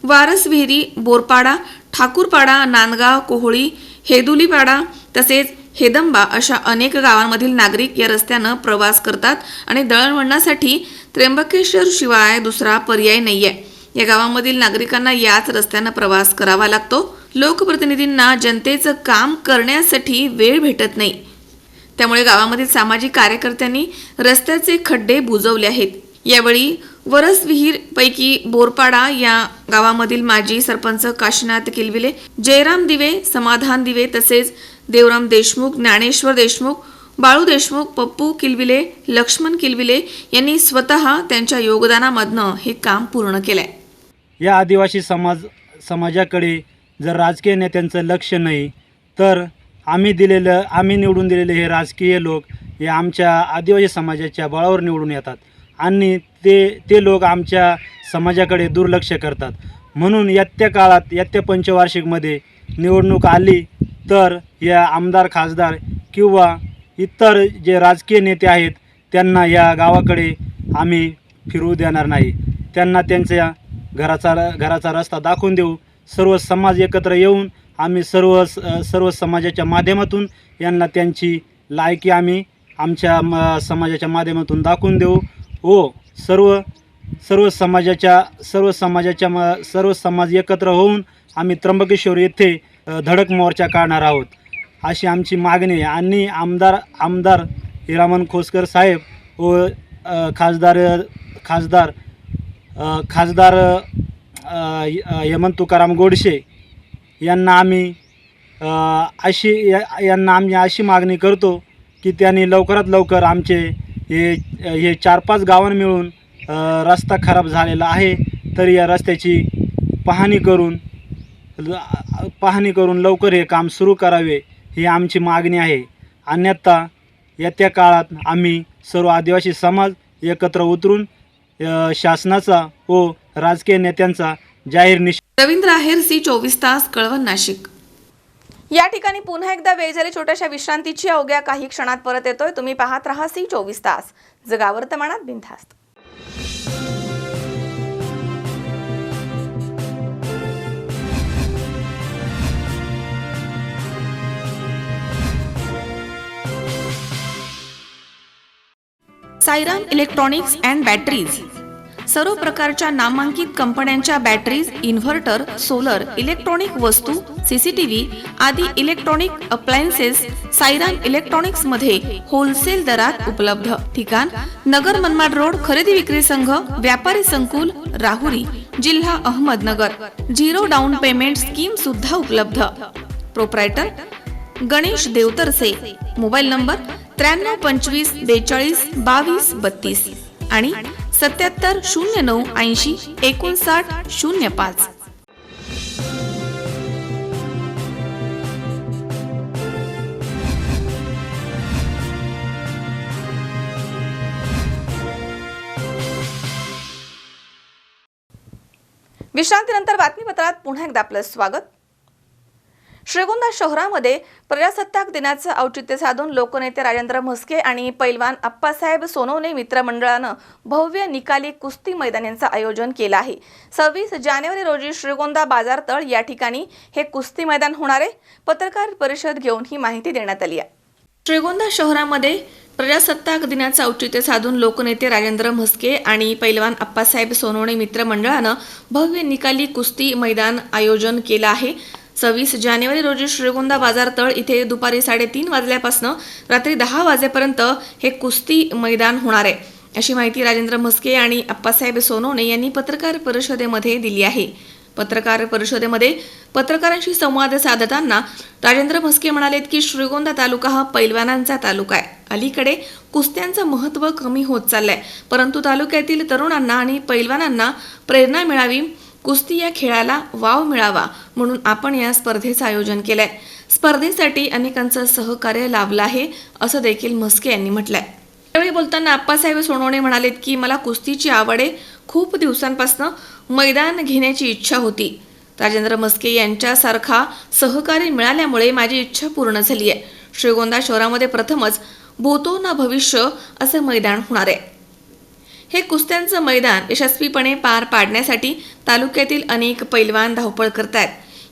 वारसविहिरी, बोरपाडा, ठाकूरपाडा, नांदगाव कोहोळी, हेदुलीपाडा तसेच हेदंबा अशा अनेक गावांमधील नागरिक या रस्त्यानं प्रवास करतात आणि दळणवळणासाठी त्र्यंबकेश्वर शिवाय दुसरा पर्याय नाहीये. या गावांमधील नागरिकांना याच रस्त्यानं प्रवास करावा लागतो. लोकप्रतिनिधींना जनतेचं काम करण्यासाठी वेळ भेटत नाही. त्यामुळे गावामधील सामाजिक कार्यकर्त्यांनी रस्त्याचे खड्डे बुजवले आहेत. यावेळी वरसविहीर पैकी बोरपाडा या गावामधील माजी सरपंच काशीनाथ किलविले, जयराम दिवे, समाधान दिवे तसेच देवराम देशमुख, ज्ञानेश्वर देशमुख, बाळू देशमुख, पप्पू किलविले, लक्ष्मण किलविले यांनी स्वतः त्यांच्या योगदानामधनं हे काम पूर्ण केलंय. या आदिवासी समाजाकडे जर राजकीय नेत्यांचं लक्ष नाही तर आम्ही निवडून दिलेले हे राजकीय लोक हे आमच्या आदिवासी समाजाच्या बळावर निवडून येतात आणि ते लोक आमच्या समाजाकडे दुर्लक्ष करतात. म्हणून येत्या काळात, येत्या पंचवार्षिकमध्ये निवडणूक आली तर या आमदार, खासदार किंवा इतर जे राजकीय नेते आहेत त्यांना या गावाकडे आम्ही फिरू देणार नाही. त्यांना त्यांच्या घराचा रस्ता दाखवून देऊ. सर्व समाज एकत्र येऊन आम्ही सर्व समाजाच्या माध्यमातून यांना त्यांची लायकी आम्ही आमच्या समाजाच्या माध्यमातून दाखवून देऊ व सर्व समाज एकत्र होऊन आम्ही त्र्यंबकेश्वर येथे धडक मोर्चा काढणार आहोत अशी आमची मागणी आहे. आणि आमदार हिरामन खोसकर साहेब व खासदार हेमंत तुकाराम गोडसे यांना आम्ही अशी मागणी करतो की त्यांनी लवकरात लवकर आमचे हे 4-5 गावांना मिळून रस्ता खराब झालेला आहे तर या रस्त्याची पाहणी करून लवकर हे काम सुरू करावे ही आमची मागणी आहे. अन्यथा येत्या काळात आम्ही सर्व आदिवासी समाज एकत्र उतरून शासनाचा व राजकीय नेत्यांचा जाहीर निषेध. रवींद्र आहेर, 24 तास, कळवण, नाशिक. या ठिकाणी पुन्हा एकदा वेळ झाली छोट्याशा विश्रांतीची. अवघ्या काही क्षणात परत येतोय. तुम्ही पाहत राहा C24 तास, जगा वर्तमानात बिनधास्त. साईराम इलेक्ट्रॉनिक्स अँड बॅटरीज सर्व प्रकारच्या नामांकित कंपन्यांच्या बॅटरीज, इन्व्हर्टर, सोलर, इलेक्ट्रॉनिक वस्तू, CCTV आदी इलेक्ट्रॉनिक अप्लायन्सेस साईराम इलेक्ट्रॉनिक्स मध्ये होलसेल दरात उपलब्ध. ठिकाण नगर मनमाड रोड, खरेदी विक्री संघ, व्यापारी संकुल, राहुरी, जिल्हा अहमदनगर. 0 डाऊन पेमेंट स्कीम सुद्धा उपलब्ध. Proprietor Ganesh Devtarse. Mobile number 93 25 42 22 32 आणि 77 09 80 59 05. विश्रांतीनंतर बातमीपत्रात पुन्हा एकदा आपलं स्वागत. श्रीगोंदा शहरामध्ये प्रजासत्ताक दिनाचं औचित्य साधून लोकनेते राजेंद्र म्हस्के आणि पैलवान आप्पासाहेब सोनवणे मित्रमंडळानं भव्य निकाली कुस्ती मैदान यांचं आयोजन केलं आहे. 26 जानेवारी रोजी श्रीगोंदा बाजारतळ या ठिकाणी हे कुस्ती मैदान होणार आहे. पत्रकार परिषद घेऊन ही माहिती देण्यात आली आहे. श्रीगोंदा शहरामध्ये प्रजासत्ताक दिनाचं औचित्य साधून लोकनेते राजेंद्र म्हस्के आणि पैलवान आप्पासाहेब सोनवणे मित्रमंडळानं भव्य निकाली कुस्ती मैदान आयोजन केलं आहे. 26 जानेवारी रोजी श्रीगोंदा बाजारतळ इथे दुपारी 3:30 वाजल्यापासून रात्री 10 वाजेपर्यंत हे कुस्ती मैदान होणार आहे, अशी माहिती राजेंद्र म्हस्के आणि आप्पासाहेब सोनवणे यांनी पत्रकार परिषदेमध्ये दिली आहे. पत्रकार परिषदेमध्ये पत्रकारांशी संवाद साधताना राजेंद्र म्हस्के म्हणालेत की श्रीगोंदा तालुका हा पैलवानांचा तालुका आहे. अलीकडे कुस्त्यांचं महत्त्व कमी होत चाललंय, परंतु तालुक्यातील तरुणांना आणि पैलवानांना प्रेरणा मिळावी, कुस्ती या खेळाला वाव मिळावा म्हणून आपण या स्पर्धेचं आयोजन केलंय. स्पर्धेसाठी अनेकांचं सहकार्य लाभलं आहे, असं देखील म्हस्के यांनी म्हटलंय. त्यावेळी बोलताना आप्पासाहेब सोनवणे म्हणालेत की मला कुस्तीची आवड आहे. खूप दिवसांपासून मैदान घेण्याची इच्छा होती. राजेंद्र म्हस्के यांच्यासारखा सहकारी मिळाल्यामुळे माझी इच्छा पूर्ण झाली आहे. श्रीगोंदा शहरामध्ये प्रथमच भूतो ना भविष्य असं मैदान होणार आहे. हे कुस्त्यांचं मैदान यशस्वीपणे पार पाडण्यासाठी तालुक्यातील अनेक पैलवान धावपळ करतात.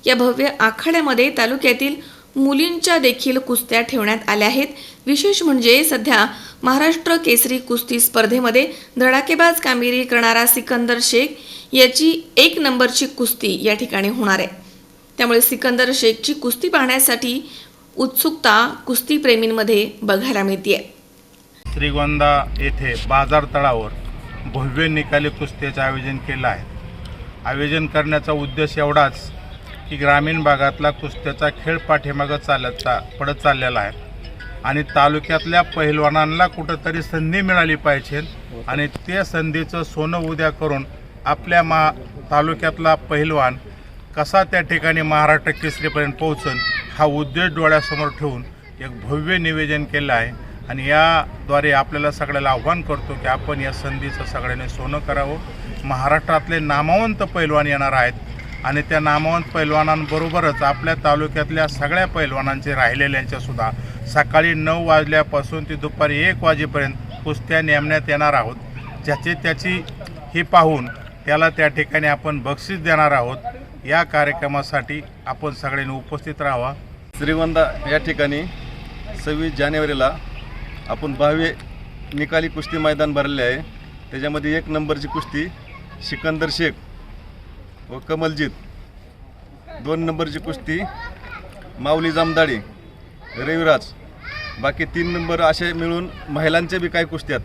या भव्य आखाड्यामध्ये तालुक्यातील मुलींच्या देखील कुस्त्या ठेवण्यात आल्या आहेत. विशेष म्हणजे सध्या महाराष्ट्र केसरी कुस्ती स्पर्धेमध्ये धडाकेबाज कामगिरी करणारा सिकंदर शेख याची 1 नंबरची कुस्ती या ठिकाणी होणार आहे. त्यामुळे सिकंदर शेखची कुस्ती पाहण्यासाठी उत्सुकता कुस्तीप्रेमींमध्ये बघायला मिळते. श्रीगोंदा येथे बाजार तळावर भव्य निकाली कुस्तीचे आयोजन केलं आहे. आयोजन करण्याचा उद्देश एवढाच की ग्रामीण भागातला कुस्त्याचा खेळ पाठीमागं पडत चाललेला आहे आणि तालुक्यातल्या पहिलवानांना कुठंतरी संधी मिळाली पाहिजे आणि त्या संधीचं सोनं उद्या करून आपल्या तालुक्यातला पहिलवान कसा त्या ठिकाणी महाराष्ट्र केसरीपर्यंत पोहोचेल हा उद्देश डोळ्यासमोर ठेवून एक भव्य निवेदन केलं आहे. आणि याद्वारे आपल्याला सगळ्याला आव्हान करतो की आपण या संधीचं सगळ्यांनी सोनं करावं. महाराष्ट्रातले नामवंत पैलवान येणार आहेत आणि त्या नामवंत पैलवानांबरोबरच आपल्या तालुक्यातल्या सगळ्या पैलवानांचे राहिलेल्यांच्यासुद्धा सकाळी 9 वाजल्यापासून ते दुपारी 1 वाजेपर्यंत कुस्त्या नेमण्यात येणार आहोत. त्याची ही पाहून त्याला त्या ठिकाणी आपण बक्षीस देणार आहोत. या कार्यक्रमासाठी आपण सगळ्यांनी उपस्थित राहावा. श्रीगोंदा या ठिकाणी 26 जानेवारीला आपण भव्य निकाली कुस्ती मैदान भरले आहे. त्याच्यामध्ये 1 नंबरची कुस्ती सिकंदर शेख व कमलजीत, 2 नंबरची कुस्ती माऊली जामदाडी, रविराज, बाकी 3 नंबर असे मिळून महिलांच्या बी काही कुस्त्यात.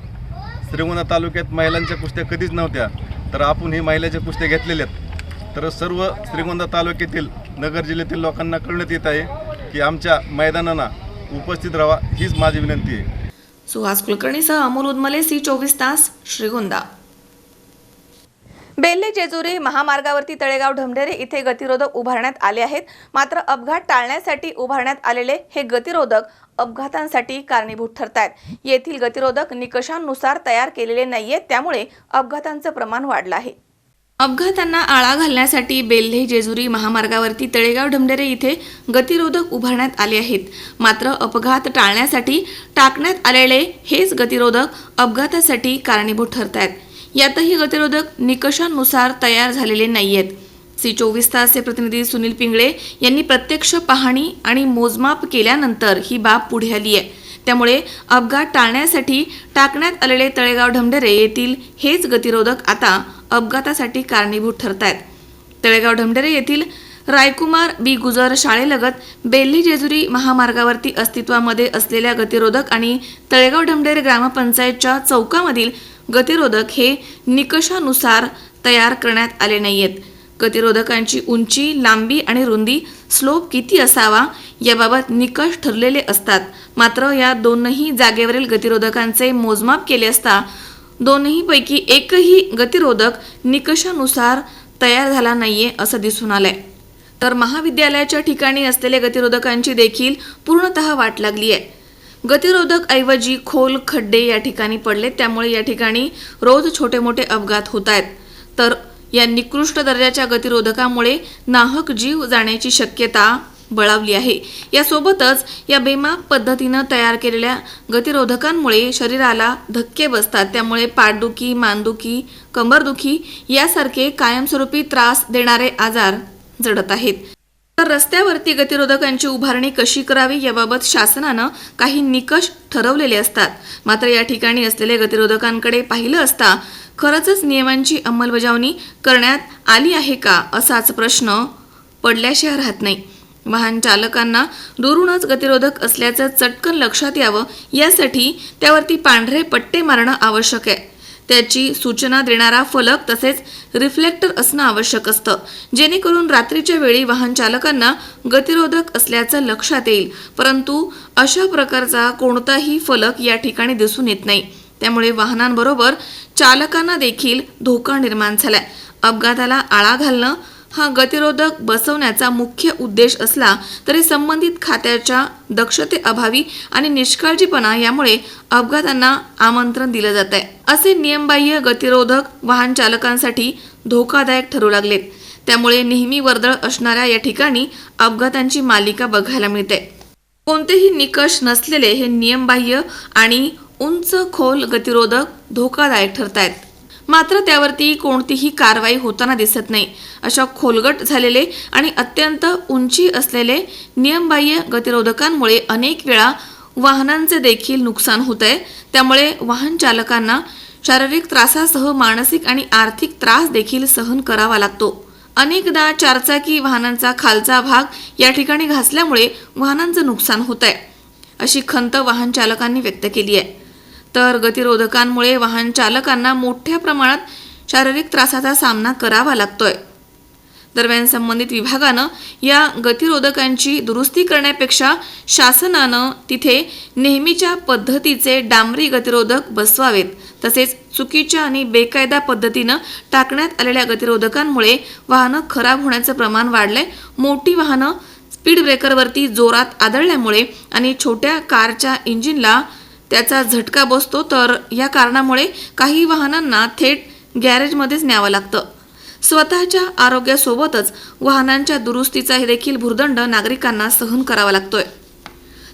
श्रीगोंदा तालुक्यात महिलांच्या कुस्त्या कधीच नव्हत्या, तर आपण ही महिलांच्या कुस्त्या घेतलेल्या आहेत. तर सर्व श्रीगोंदा तालुक्यातील नगर जिल्ह्यातील लोकांना कळण्यात येत आहे की आमच्या मैदानांना उपस्थित राहा, हीच माझी विनंती आहे. सुहास कुलकर्णीसह अमोल उदमले, C24 तास, श्रीगोंदा. बेल्ले जेजुरी महामार्गावरती तळेगाव ढमढेरे इथे गतिरोधक उभारण्यात आले आहेत. मात्र अपघात टाळण्यासाठी उभारण्यात आलेले हे गतिरोधक अपघातांसाठी कारणीभूत ठरतात. येथील गतिरोधक निकषांनुसार तयार केलेले नाहीयेत, त्यामुळे अपघातांचं प्रमाण वाढलं आहे. अपघातांना आळा घालण्यासाठी बेल्हे जेजुरी महामार्गावरती तळेगाव ढमढेरे इथे गतिरोधक उभारण्यात आले आहेत. मात्र अपघात टाळण्यासाठी टाकण्यात आलेले हेच गतिरोधक अपघातासाठी कारणीभूत ठरत आहेत. यातही गतिरोधक निकषांनुसार तयार झालेले नाहीयेत. सी 24 तासचे प्रतिनिधी सुनील पिंगळे यांनी प्रत्यक्ष पाहणी आणि मोजमाप केल्यानंतर ही बाब पुढे आली आहे. त्यामुळे अपघात टाळण्यासाठी टाकण्यात आलेले तळेगाव ढमढेरे येथील हेच गतिरोधक आता अपघातासाठी कारणीभूत ठरत आहेत. तळेगाव ढमढेरे येथील रायकुमार बी गुजर शाळेलगत बेल्हे जेजुरी महामार्गावरती अस्तित्वामध्ये असलेल्या गतिरोधक आणि तळेगाव ढमढेरे ग्रामपंचायतच्या चौकामधील गतिरोधक हे निकषानुसार तयार करण्यात आले नाहीयेत. गतिरोधकांची उंची, लांबी आणि रुंदी, स्लोप किती असावा याबाबत निकष ठरलेले असतात. मात्र या दोनही जागेवरील गतिरोधकांचे मोजमाप केले असता दोन्हीपैकी एकही गतिरोधक निकषानुसार तयार झाला नाहीये असं दिसून आलंय. तर महाविद्यालयाच्या ठिकाणी असलेल्या गतिरोधकांची देखील पूर्णतः वाट लागली आहे. गतिरोधक ऐवजी खोल खड्डे या ठिकाणी पडले, त्यामुळे या ठिकाणी रोज छोटे मोठे अपघात होत आहेत. तर या निकृष्ट दर्जाच्या गतिरोधकामुळे नाहक जीव जाण्याची शक्यता बळावली आहे. यासोबतच या बेमाप पद्धतीनं तयार केलेल्या गतिरोधकांमुळे शरीराला धक्के बसतात. त्यामुळे पाठदुखी, मानदुखी, कंबरदुखी यासारखे कायमस्वरूपी त्रास देणारे आजार जडत आहेत. तर रस्त्यावरती गतिरोधकांची उभारणी कशी करावी याबाबत शासनानं काही निकष ठरवलेले असतात. मात्र या ठिकाणी असलेल्या गतिरोधकांकडे पाहिलं असता खरंच नियमांची अंमलबजावणी करण्यात आली आहे का असाच प्रश्न पडल्याशिवाय राहत नाही. वाहन चालकांना दुरूनच गतिरोधक असल्याचं चटकन लक्षात यावं यासाठी त्यावरती पांढरे पट्टे मारणं आवश्यक आहे. त्याची सूचना देणारा फलक तसेच रिफ्लेक्टर असणं आवश्यक असतं, जेणेकरून रात्रीच्या वेळी वाहन चालकांना गतिरोधक असल्याचं लक्षात येईल. परंतु अशा प्रकारचा कोणताही फलक या ठिकाणी दिसून येत नाही. त्यामुळे वाहनांबरोबर चालकांना देखील धोका निर्माण झालाय. अपघाताला आळा घालणं हा गतिरोधक बसवण्याचा मुख्य उद्देश असला तरी संबंधित खात्याच्या दक्षतेअभावी आणि निष्काळजीपणा यामुळे अपघातांना आमंत्रण दिलं जात आहे. असे नियमबाह्य गतिरोधक वाहन चालकांसाठी धोकादायक ठरू लागलेत. त्यामुळे नेहमी वर्दळ असणाऱ्या या ठिकाणी अपघातांची मालिका बघायला मिळते. कोणतेही निकष नसलेले हे नियमबाह्य आणि उंच खोल गतिरोधक धोकादायक ठरत आहेत. मात्र त्यावरती कोणतीही कारवाई होताना दिसत नाही. अशा खोलगट झालेले आणि अत्यंत उंची असलेले नियमबाह्य गतिरोधकांमुळे अनेक वेळा वाहनांचे देखील नुकसान होत आहे. त्यामुळे वाहन चालकांना शारीरिक त्रासासह मानसिक आणि आर्थिक त्रास देखील सहन करावा लागतो. अनेकदा चारचाकी वाहनांचा खालचा भाग या ठिकाणी घासल्यामुळे वाहनांचं नुकसान होत आहे, अशी खंत वाहन चालकांनी व्यक्त केली आहे. तर गतिरोधकांमुळे वाहन चालकांना मोठ्या प्रमाणात शारीरिक त्रासाचा सामना करावा लागतोय. दरम्यान संबंधित विभागानं या गतिरोधकांची दुरुस्ती करण्यापेक्षा शासनानं तिथे नेहमीच्या पद्धतीचे डांबरी गतिरोधक बसवावेत. तसेच चुकीच्या आणि बेकायदा पद्धतीनं टाकण्यात आलेल्या गतिरोधकांमुळे वाहनं खराब होण्याचं प्रमाण वाढलंय. मोठी वाहनं स्पीड ब्रेकरवरती जोरात आदळल्यामुळे आणि छोट्या कारच्या इंजिनला त्याचा झटका बसतो. तर या कारणामुळे काही वाहनांना थेट गॅरेजमध्येच न्यावं लागतं. स्वतःच्या आरोग्यासोबतच वाहनांच्या दुरुस्तीचा देखील भुर्दंड नागरिकांना सहन करावा लागतोय.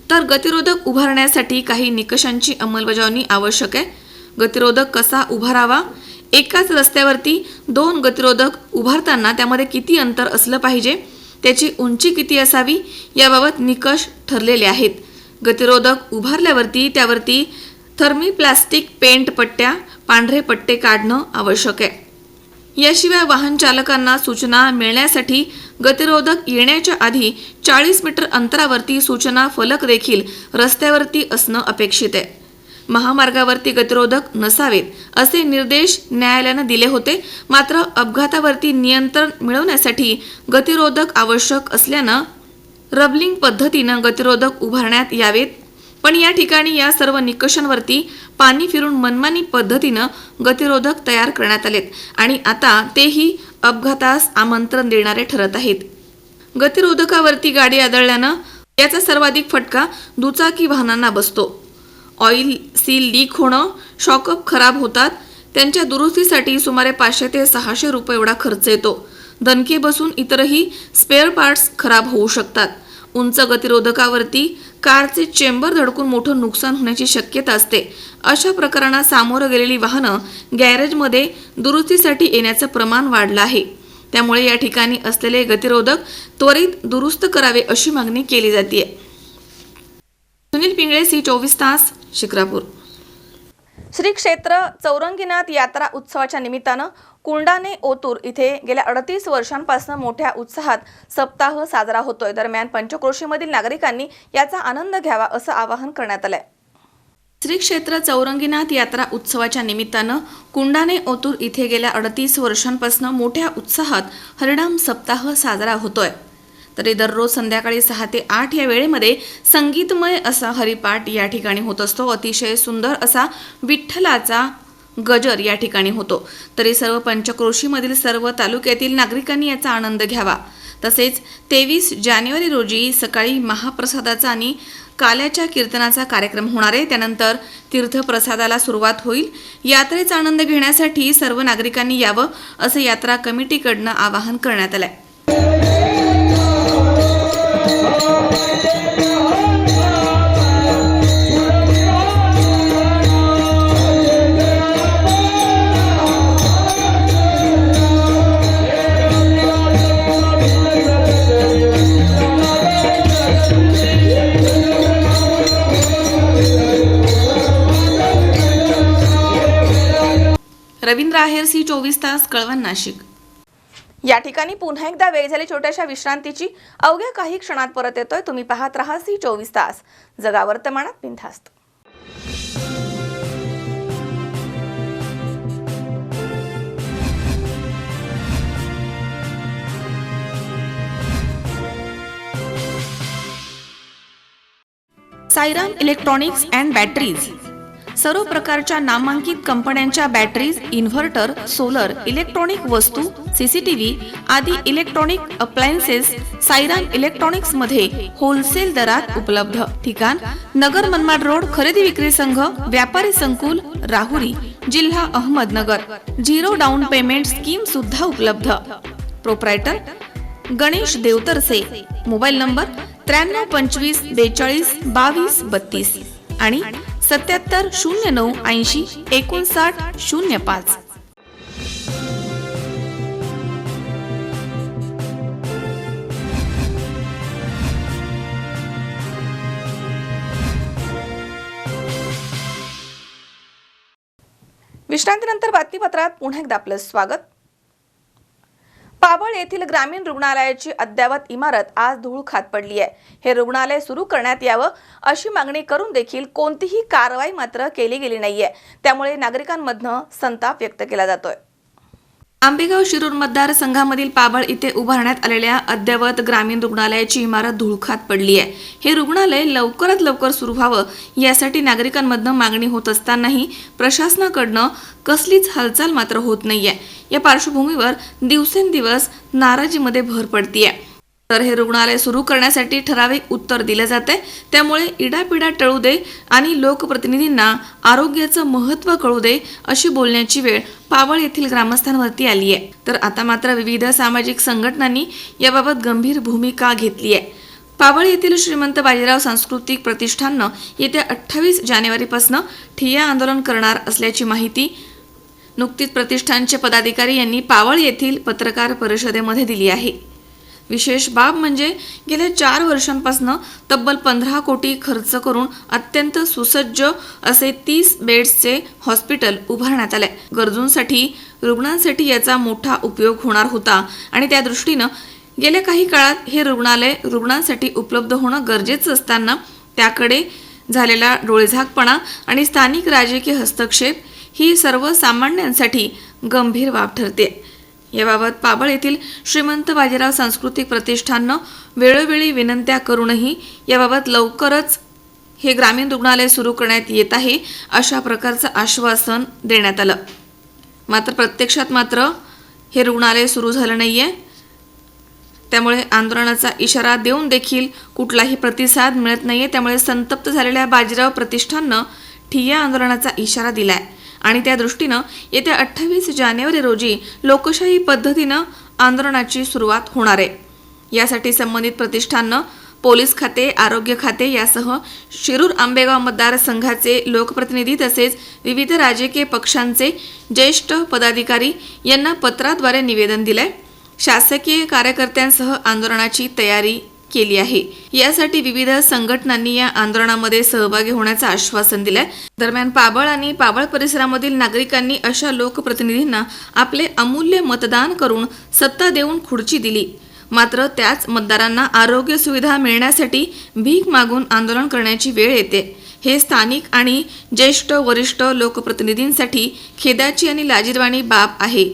तर गतिरोधक उभारण्यासाठी काही निकषांची अंमलबजावणी आवश्यक आहे. गतिरोधक कसा उभारावा, एकाच रस्त्यावरती 2 गतिरोधक उभारताना त्यामध्ये किती अंतर असलं पाहिजे, त्याची उंची किती असावी याबाबत निकष ठरलेले आहेत. गतिरोधक उभारल्यावरती त्यावरती थर्मीप्लास्टिक पेंट पट्ट्या, पांढरे पट्टे काढणं आवश्यक आहे. याशिवाय वाहन चालकांना सूचना मिळण्यासाठी गतिरोधक येण्याच्या आधी 40 मीटर अंतरावरती सूचना फलक देखील रस्त्यावरती असणं अपेक्षित आहे. महामार्गावरती गतिरोधक नसावेत असे निर्देश न्यायालयानं दिले होते. मात्र अपघातावरती नियंत्रण मिळवण्यासाठी गतिरोधक आवश्यक असल्यानं रबलिंग पद्धतीनं गतिरोधक उभारण्यात यावेत. पण या ठिकाणी या सर्व निकषांवरती पाणी फिरून मनमानी पद्धतीनं गतिरोधक तयार करण्यात आलेत आणि आता तेही अपघातास आमंत्रण देणारे ठरत आहेत. गतिरोधकावरती गाडी आदळल्यानं याचा सर्वाधिक फटका दुचाकी वाहनांना बसतो. ऑइल सील लीक होणं, शॉकअप खराब होतात, त्यांच्या दुरुस्तीसाठी सुमारे 500 ते 600 रुपये एवढा खर्च येतो. दणके बसून इतरही स्पेअर पार्ट्स खराब होऊ शकतात. उंच गतिरोधकावरती कारचे चेंबर धडकून मोठं नुकसान होण्याची शक्यता असते. अशा प्रकरणांना सामोरं गेलेली वाहनं गॅरेजमध्ये दुरुस्तीसाठी येण्याचं प्रमाण वाढलं आहे. त्यामुळे या ठिकाणी असलेले गतिरोधक त्वरित दुरुस्त करावे अशी मागणी केली जाते. सुनील पिंगळे, C24 तास, शिक्रापूर. श्री क्षेत्र चौरंगीनाथ यात्रा उत्सवाच्या निमित्तानं कुंडाने ओतूर इथे गेल्या 38 वर्षांपासून मोठ्या उत्साहात सप्ताह साजरा होतोय. दरम्यान पंचक्रोशीमधील नागरिकांनी याचा आनंद घ्यावा असं आवाहन करण्यात आलंय. श्री क्षेत्र चौरंगीनाथ यात्रा उत्सवाच्या निमित्तानं कुंडाने ओतूर इथे गेल्या 38 वर्षांपासून मोठ्या उत्साहात हरिनाम सप्ताह साजरा होतोय. तरी दररोज संध्याकाळी 6 ते 8 या वेळेमध्ये संगीतमय असा हरिपाठ या ठिकाणी होत असतो. अतिशय सुंदर असा विठ्ठलाचा गजर या ठिकाणी होतो. तरी सर्व पंचक्रोशीमधील सर्व तालुक्यातील नागरिकांनी याचा आनंद घ्यावा. तसेच 23 जानेवारी रोजी सकाळी महाप्रसादाचा आणि काल्याच्या कीर्तनाचा कार्यक्रम होणार आहे. त्यानंतर तीर्थप्रसादाला सुरुवात होईल. यात्रेचा आनंद घेण्यासाठी सर्व नागरिकांनी यावं असं यात्रा कमिटीकडनं आवाहन करण्यात आलंय. रवींद्र आहेर, C24 तास, कळवण, नाशिक. या ठिकाणी पुन्हा एकदा वेळ झाली छोट्याशा विश्रांतीची. अवघ्या काही क्षणात परत येतोय. तुम्ही पाहत राहा C24 तास, जगा वर्तमानात बिनधास्त. Sairam electronics and batteries. सर्व प्रकारच्या नामांकित कंपन्यांच्या बॅटरीज, इन्व्हर्टर, सोलर, इलेक्ट्रॉनिक वस्तू, CCTV आदी इलेक्ट्रॉनिक अप्लायन्सेस साईराम इलेक्ट्रॉनिक्स मध्ये होलसेल दरात उपलब्ध. ठिकाण नगर मनमाड रोड, खरेदी विक्री संघ, व्यापारी संकुल, राहुरी, जिल्हा अहमदनगर. 0 डाऊन पेमेंट स्कीम सुद्धा उपलब्ध. Proprietor Ganesh Devtarse. Mobile number 93 25 42 22 32 आणि 77 09 80 59 05. विश्रांतीनंतर बातमीपत्रात पुन्हा एकदा आपलं स्वागत. पाबळ येथील ग्रामीण रुग्णालयाची अद्ययावत इमारत आज धूळ खात पडली आहे. हे रुग्णालय सुरू करण्यात यावं अशी मागणी करून देखील कोणतीही कारवाई मात्र केली गेली नाहीये. त्यामुळे नागरिकांमधनं संताप व्यक्त केला जातोय. आंबेगाव शिरूर मतदारसंघामधील पाबळ इथे उभारण्यात आलेल्या अद्ययावत ग्रामीण रुग्णालयाची इमारत धूळ खात पडली आहे. हे रुग्णालय लवकरात लवकर सुरू व्हावं यासाठी नागरिकांमधनं मागणी होत असतानाही प्रशासनाकडनं कसलीच हालचाल मात्र होत नाहीये. या पार्श्वभूमीवर दिवसेंदिवस नाराजीमध्ये भर पडतीये. तर हे रुग्णालय सुरू करण्यासाठी ठराविक उत्तर दिले जाते. त्यामुळे इडापिडा टळू दे आणि लोकप्रतिनिधींना आरोग्याचं महत्त्व कळू दे अशी बोलण्याची वेळ पाबळ येथील ग्रामस्थांवरती आली आहे. तर आता मात्र विविध सामाजिक संघटनांनी याबाबत गंभीर भूमिका घेतली आहे. पाबळ येथील श्रीमंत बाजीराव सांस्कृतिक प्रतिष्ठाननं येत्या 28 जानेवारीपासून ठिय्या आंदोलन करणार असल्याची माहिती नुकतीच प्रतिष्ठानचे पदाधिकारी यांनी पाबळ येथील पत्रकार परिषदेमध्ये दिली आहे. विशेष बाब म्हणजे गेल्या 4 वर्षांपासून तब्बल 15 कोटी खर्च करून अत्यंत सुसज्ज असे 30 बेड्सचे हॉस्पिटल उभारण्यात आले. गरजूंसाठी, रुग्णांसाठी याचा मोठा उपयोग होणार होता आणि त्या दृष्टीनं गेल्या काही काळात हे रुग्णालय रुग्णांसाठी उपलब्ध होणं गरजेचं असताना त्याकडे झालेला डोळेझाकपणा आणि स्थानिक राजकीय हस्तक्षेप ही सर्वसामान्यांसाठी गंभीर बाब ठरते. याबाबत पाबळ येथील श्रीमंत बाजीराव सांस्कृतिक प्रतिष्ठाननं वेळोवेळी विनंत्या करूनही याबाबत लवकरच हे ग्रामीण रुग्णालय सुरू करण्यात येत आहे अशा प्रकारचं आश्वासन देण्यात आलं. मात्र प्रत्यक्षात मात्र हे रुग्णालय सुरू झालं नाहीये. त्यामुळे आंदोलनाचा इशारा देऊन देखील कुठलाही प्रतिसाद मिळत नाहीये. त्यामुळे संतप्त झालेल्या बाजीराव प्रतिष्ठाननं ठिय्या आंदोलनाचा इशारा दिलाय. आणि त्या दृष्टीनं येत्या 28 जानेवारी रोजी लोकशाही पद्धतीनं आंदोलनाची सुरुवात होणार आहे. यासाठी संबंधित प्रतिष्ठानं पोलीस खाते, आरोग्य खाते यासह शिरूर आंबेगाव मतदारसंघाचे लोकप्रतिनिधी तसेच विविध राजकीय पक्षांचे ज्येष्ठ पदाधिकारी यांना पत्राद्वारे निवेदन दिलंय. शासकीय कार्यकर्त्यांसह आंदोलनाची तयारी केली आहे. यासाठी विविध संघटनांनी या आंदोलनामध्ये सहभागी होण्याचं आश्वासन दिलंय. दरम्यान पाबळ आणि पाबळ परिसरामधील नागरिकांनी अशा लोकप्रतिनिधींना आपले अमूल्य मतदान करून सत्ता देऊन खुर्ची दिली. मात्र त्याच मतदारांना आरोग्य सुविधा मिळण्यासाठी भीक मागून आंदोलन करण्याची वेळ येते. हे स्थानिक आणि ज्येष्ठ वरिष्ठ लोकप्रतिनिधींसाठी खेदाची आणि लाजिरवाणी बाब आहे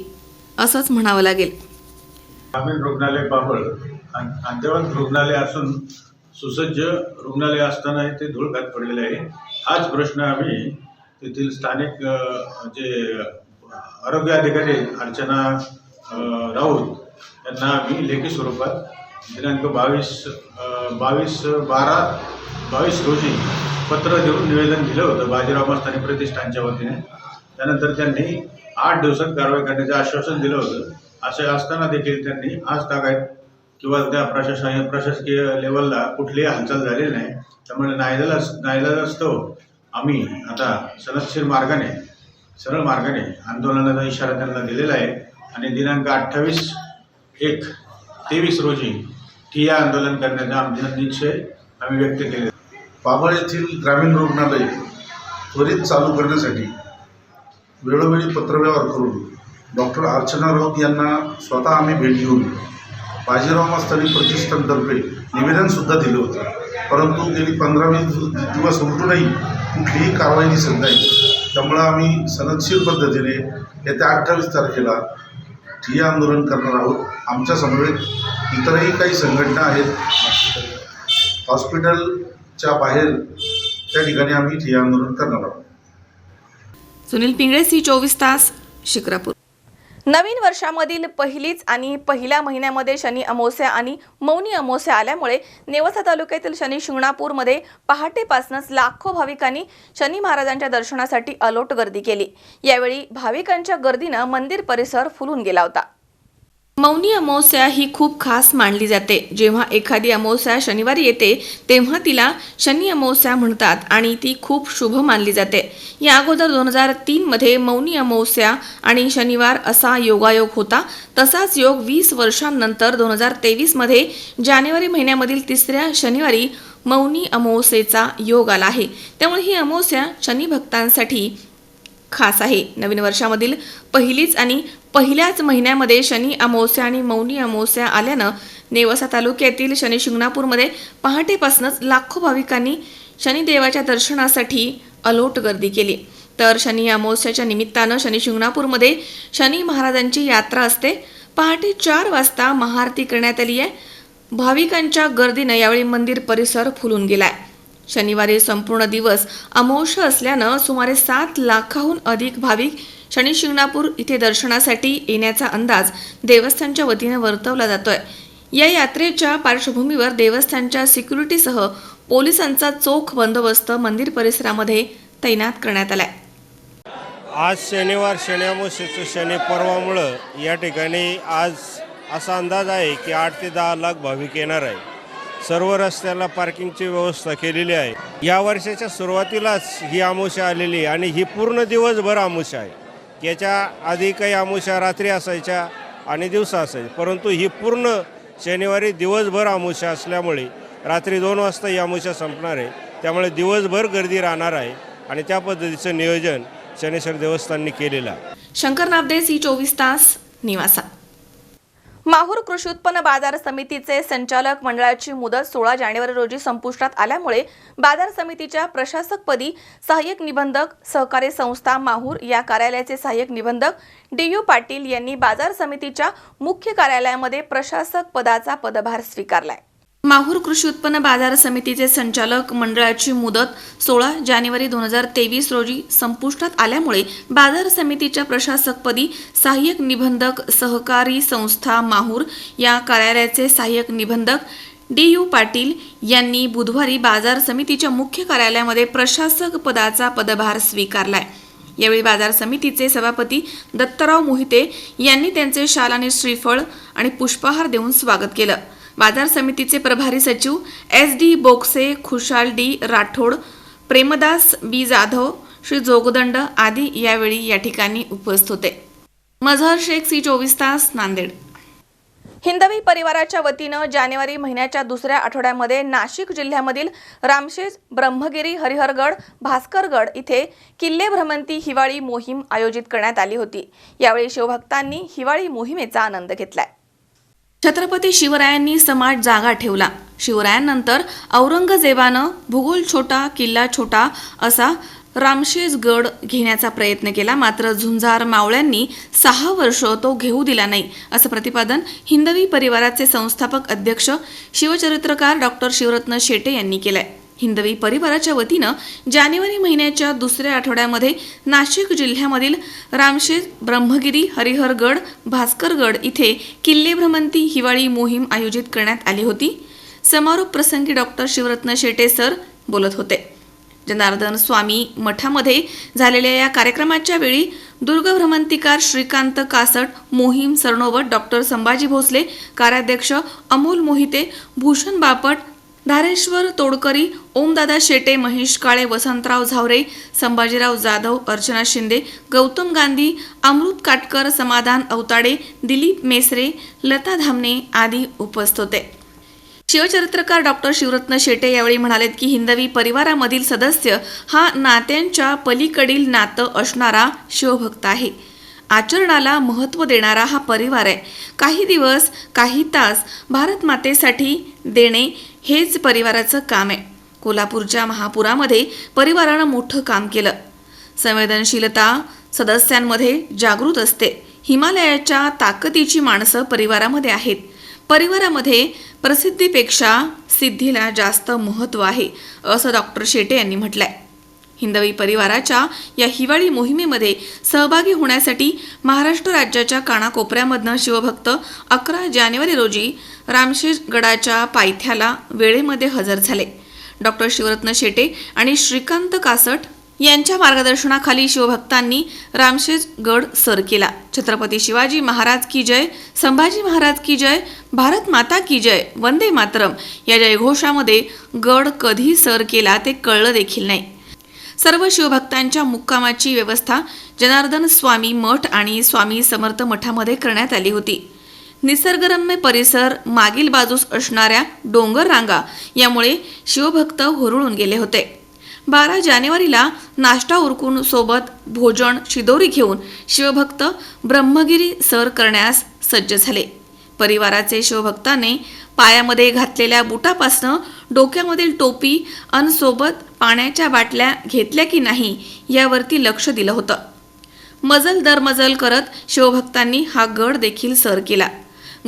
असंच म्हणावं लागेल. ग्रामीण रुग्णालय पाबळ अद्ययावत रुग्णालय असून सुसज्ज रुग्णालय असताना ते धूळखात पडलेले आहे. हाच प्रश्न आम्ही तेथील स्थानिक जे आरोग्य अधिकारी अर्चना राऊत यांना आम्ही लेखी स्वरूपात दिनांक 22/12/22 रोजी पत्र देऊन निवेदन दिलं होतं बाजीराव मस्तानी प्रतिष्ठानच्या वतीने. त्यानंतर त्यांनी 8 दिवसात कारवाई करण्याचं आश्वासन दिलं होतं. असे असताना देखील त्यांनी आज तागायत किंवा त्या प्रशासकीय लेवलला कुठलीही हालचाल झालेली नाही. त्यामुळे नाईलाजास्तव आम्ही आता सनदशीर मार्गाने सरळ मार्गाने आंदोलनाचा इशारा त्यांना दिलेला आहे आणि दिनांक 28/1/23 रोजी ठिय्या आंदोलन करण्याचा आमचा निश्चय आम्ही व्यक्त केले. पाबळ येथील ग्रामीण रुग्णालय त्वरित चालू करण्यासाठी वेळोवेळी पत्रव्यवहार करून डॉक्टर अर्चना राऊत यांना स्वतः आम्ही भेट घेऊन बाजीराव मस्तानी प्रतिष्ठानतर्फे निवेदनसुद्धा दिलं होतं. परंतु गेली 15-20 दिवस उलटूनही कुठलीही कारवाई दिसत नाही. त्यामुळं आम्ही सनदशीर पद्धतीने येत्या 28 तारखेला ठिय्या आंदोलन करणार आहोत. आमच्या समवेत इतरही काही संघटना आहेत. हॉस्पिटलच्या बाहेर त्या ठिकाणी आम्ही ठिय्या आंदोलन करणार आहोत. सुनील पिंगळे, C24 तास, शिक्रापूर. नवीन वर्षामधील पहिलीच आणि पहिल्या महिन्यामध्ये शनी अमावस्या आणि मौनी अमावस्या आल्यामुळे नेवासा तालुक्यातील शनी शिंगणापूरमध्ये पहाटेपासूनच लाखो भाविकांनी शनी महाराजांच्या दर्शनासाठी अलोट गर्दी केली. यावेळी भाविकांच्या गर्दीनं मंदिर परिसर फुलून गेला होता. मौनी अमावस्या ही खूप खास मानली जाते. जेव्हा एखादी अमावस्या शनिवारी येते तेव्हा तिला शनी अमावस्या म्हणतात आणि ती खूप शुभ मानली जाते. या अगोदर 2003 मध्ये मौनी अमावस्या आणि शनिवार असा योगायोग होता. तसाच योग 20 वर्षांनंतर 2023 मध्ये जानेवारी महिन्यामधील 3ऱ्या शनिवारी मौनी अमावस्येचा योग आला आहे. त्यामुळे ही अमावस्या शनी भक्तांसाठी खास आहे. नवीन वर्षामधील पहिलीच आणि पहिल्याच महिन्यामध्ये शनी अमावस्या आणि मौनी अमावस्या आल्यानं नेवासा तालुक्यातील शनी शिंगणापूरमध्ये पहाटेपासूनच लाखो भाविकांनी शनिदेवाच्या दर्शनासाठी अलोट गर्दी केली. तर शनी अमावस्याच्या निमित्तानं शनी शिंगणापूरमध्ये शनी महाराजांची यात्रा असते. पहाटे 4 वाजता महाआरती करण्यात आली आहे. भाविकांच्या गर्दीनं यावेळी मंदिर परिसर फुलून गेलाय. शनिवारी संपूर्ण दिवस अमावस्या असल्यानं सुमारे 7 लाखाहून अधिक भाविक शनी शिंगणापूर इथे दर्शनासाठी येण्याचा अंदाज देवस्थानच्या वतीने वर्तवला जातोय. या यात्रेच्या पार्श्वभूमीवर देवस्थानच्या सिक्युरिटीसह पोलिसांचा चोख बंदोबस्त मंदिर परिसरामध्ये तैनात करण्यात आलाय. आज शनिवार, शनी अमावस्येचं शनी पर्वामुळं या ठिकाणी आज असा अंदाज आहे की 8 ते 10 लाख भाविक येणार आहे. सर्व रस्त्याला पार्किंगची व्यवस्था केलेली आहे. या वर्षाच्या सुरुवातीलाच ही अमावस्या आलेली आणि ही पूर्ण दिवसभर अमावस्या आहे. याच्या आधी काही अमावस्या रात्री असायच्या आणि दिवसा असायच्या, परंतु ही पूर्ण शनिवारी दिवसभर अमावस्या असल्यामुळे रात्री 2 वाजता ही अमावस्या संपणार आहे. त्यामुळे दिवसभर गर्दी राहणार आहे आणि त्या पद्धतीचं नियोजन शनेश्वर देवस्थाननी केलेलं आहे. शंकर नाबदे, C24 तास, निवासा. माहूर कृषी उत्पन्न बाजार समितीचे संचालक मंडळाची मुदत 16 जानेवारी रोजी संपुष्टात आल्यामुळे बाजार समितीच्या प्रशासकपदी सहाय्यक निबंधक सहकारी संस्था माहूर या कार्यालयाचे सहाय्यक निबंधक DU पाटील यांनी बाजार समितीच्या मुख्य कार्यालयामध्ये प्रशासक पदाचा पदभार स्वीकारलाय. माहूर कृषी उत्पन्न बाजार समितीचे संचालक मंडळाची मुदत 16 जानेवारी 2023 रोजी संपुष्टात आल्यामुळे बाजार समितीच्या प्रशासकपदी सहाय्यक निबंधक सहकारी संस्था माहूर या कार्यालयाचे सहाय्यक निबंधक DU पाटील यांनी बुधवारी बाजार समितीच्या मुख्य कार्यालयामध्ये प्रशासक पदाचा पदभार स्वीकारलाय. यावेळी बाजार समितीचे सभापती दत्तराव मोहिते यांनी त्यांचे शाल आणि श्रीफळ आणि पुष्पहार देऊन स्वागत केलं. बाजार समितीचे प्रभारी सचिव SD बोक्से, खुशाल D राठोड, प्रेमदास B जाधव, श्री जोगदंड आदी यावेळी या ठिकाणी उपस्थित होते. मझहर शेख, C24 तास, नांदेड. हिंदवी परिवाराच्या वतीनं जानेवारी महिन्याच्या दुसऱ्या आठवड्यामध्ये नाशिक जिल्ह्यामधील रामशेज, ब्रह्मगिरी, हरिहरगड, भास्करगड इथे किल्ले भ्रमंती हिवाळी मोहीम आयोजित करण्यात आली होती. यावेळी शिवभक्तांनी हिवाळी मोहिमेचा आनंद घेतलाय. छत्रपती शिवरायांनी समाज जागा ठेवला. शिवरायांनंतर औरंगजेबानं भूगोल छोटा, किल्ला छोटा असा रामशेजगड घेण्याचा प्रयत्न केला, मात्र झुंजार मावळ्यांनी 6 वर्ष तो घेऊ दिला नाही, असं प्रतिपादन हिंदवी परिवाराचे संस्थापक अध्यक्ष शिवचरित्रकार डॉक्टर शिवरत्न शेटे यांनी केलंय. हिंदवी परिवाराच्या वतीनं जानेवारी महिन्याच्या दुसऱ्या आठवड्यामध्ये नाशिक जिल्ह्यामधील रामशेज, ब्रह्मगिरी, हरिहरगड, भास्करगड इथे किल्ले भ्रमंती हिवाळी मोहीम आयोजित करण्यात आली होती. समारोप प्रसंगी डॉक्टर शिवरत्न शेटे सर बोलत होते. जनार्दन स्वामी मठामध्ये झालेल्या या कार्यक्रमाच्या वेळी दुर्गभ्रमंतीकार श्रीकांत कासट, मोहीम सरनोबत डॉक्टर संभाजी भोसले, कार्याध्यक्ष अमोल मोहिते, भूषण बापट, धारेश्वर तोडकरी, ओमदादा शेटे, महेश काळे, वसंतराव झावरे, संभाजीराव जाधव, अर्चना शिंदे, गौतम गांधी, अमृत काटकर, समाधान अवताडे, दिलीप मेसरे, लता धामणे आदी उपस्थित होते. शिवचरित्रकार डॉक्टर शिवरत्न शेटे यावेळी म्हणालेत की हिंदवी परिवारामधील सदस्य हा नात्यांच्या पलीकडील नातं असणारा शिवभक्त आहे. आचरणाला महत्त्व देणारा हा परिवार आहे. काही दिवस, काही तास भारत मातेसाठी देणे हेच परिवाराचं काम आहे. कोल्हापूरच्या महापुरामध्ये परिवारानं मोठं काम केलं. संवेदनशीलता सदस्यांमध्ये जागृत असते. हिमालयाच्या ताकदीची माणसं परिवारामध्ये आहेत. परिवारामध्ये प्रसिद्धीपेक्षा सिद्धीला जास्त महत्त्व आहे, असं डॉक्टर शेटे यांनी म्हटलंय. हिंदवी परिवाराच्या या हिवाळी मोहिमेमध्ये सहभागी होण्यासाठी महाराष्ट्र राज्याच्या कानाकोपऱ्यामधनं शिवभक्त 11 जानेवारी रोजी रामशेज गडाच्या पायथ्याला वेळेमध्ये हजर झाले. डॉक्टर शिवरत्न शेटे आणि श्रीकांत कासट यांच्या मार्गदर्शनाखाली शिवभक्तांनी रामशेज गड सर केला. छत्रपती शिवाजी महाराज की जय, संभाजी महाराज की जय, भारत माता की जय, वंदे मातरम या जयघोषामध्ये गड कधी सर केला ते कळलं देखील नाही. सर्व शिवभक्तांच्या मुक्कामाची व्यवस्था जनार्दन स्वामी मठ आणि स्वामी समर्थ मठामध्ये करण्यात आली होती. निसर्गरम्य परिसर, मागील बाजूस असणाऱ्या डोंगर रांगा यामुळे शिवभक्त हुरळून गेले होते. 12 जानेवारीला नाश्ता उरकून सोबत भोजन शिदोरी घेऊन शिवभक्त ब्रह्मगिरी सर करण्यास सज्ज झाले. परिवाराचे शिवभक्ताने पायामध्ये घातलेल्या बुटापासनं डोक्यामधील टोपी अन सोबत पाण्याच्या बाटल्या घेतल्या की नाही यावरती लक्ष दिलं होतं. मजल दर मजल करत शिवभक्तांनी हा गड देखील सर केला.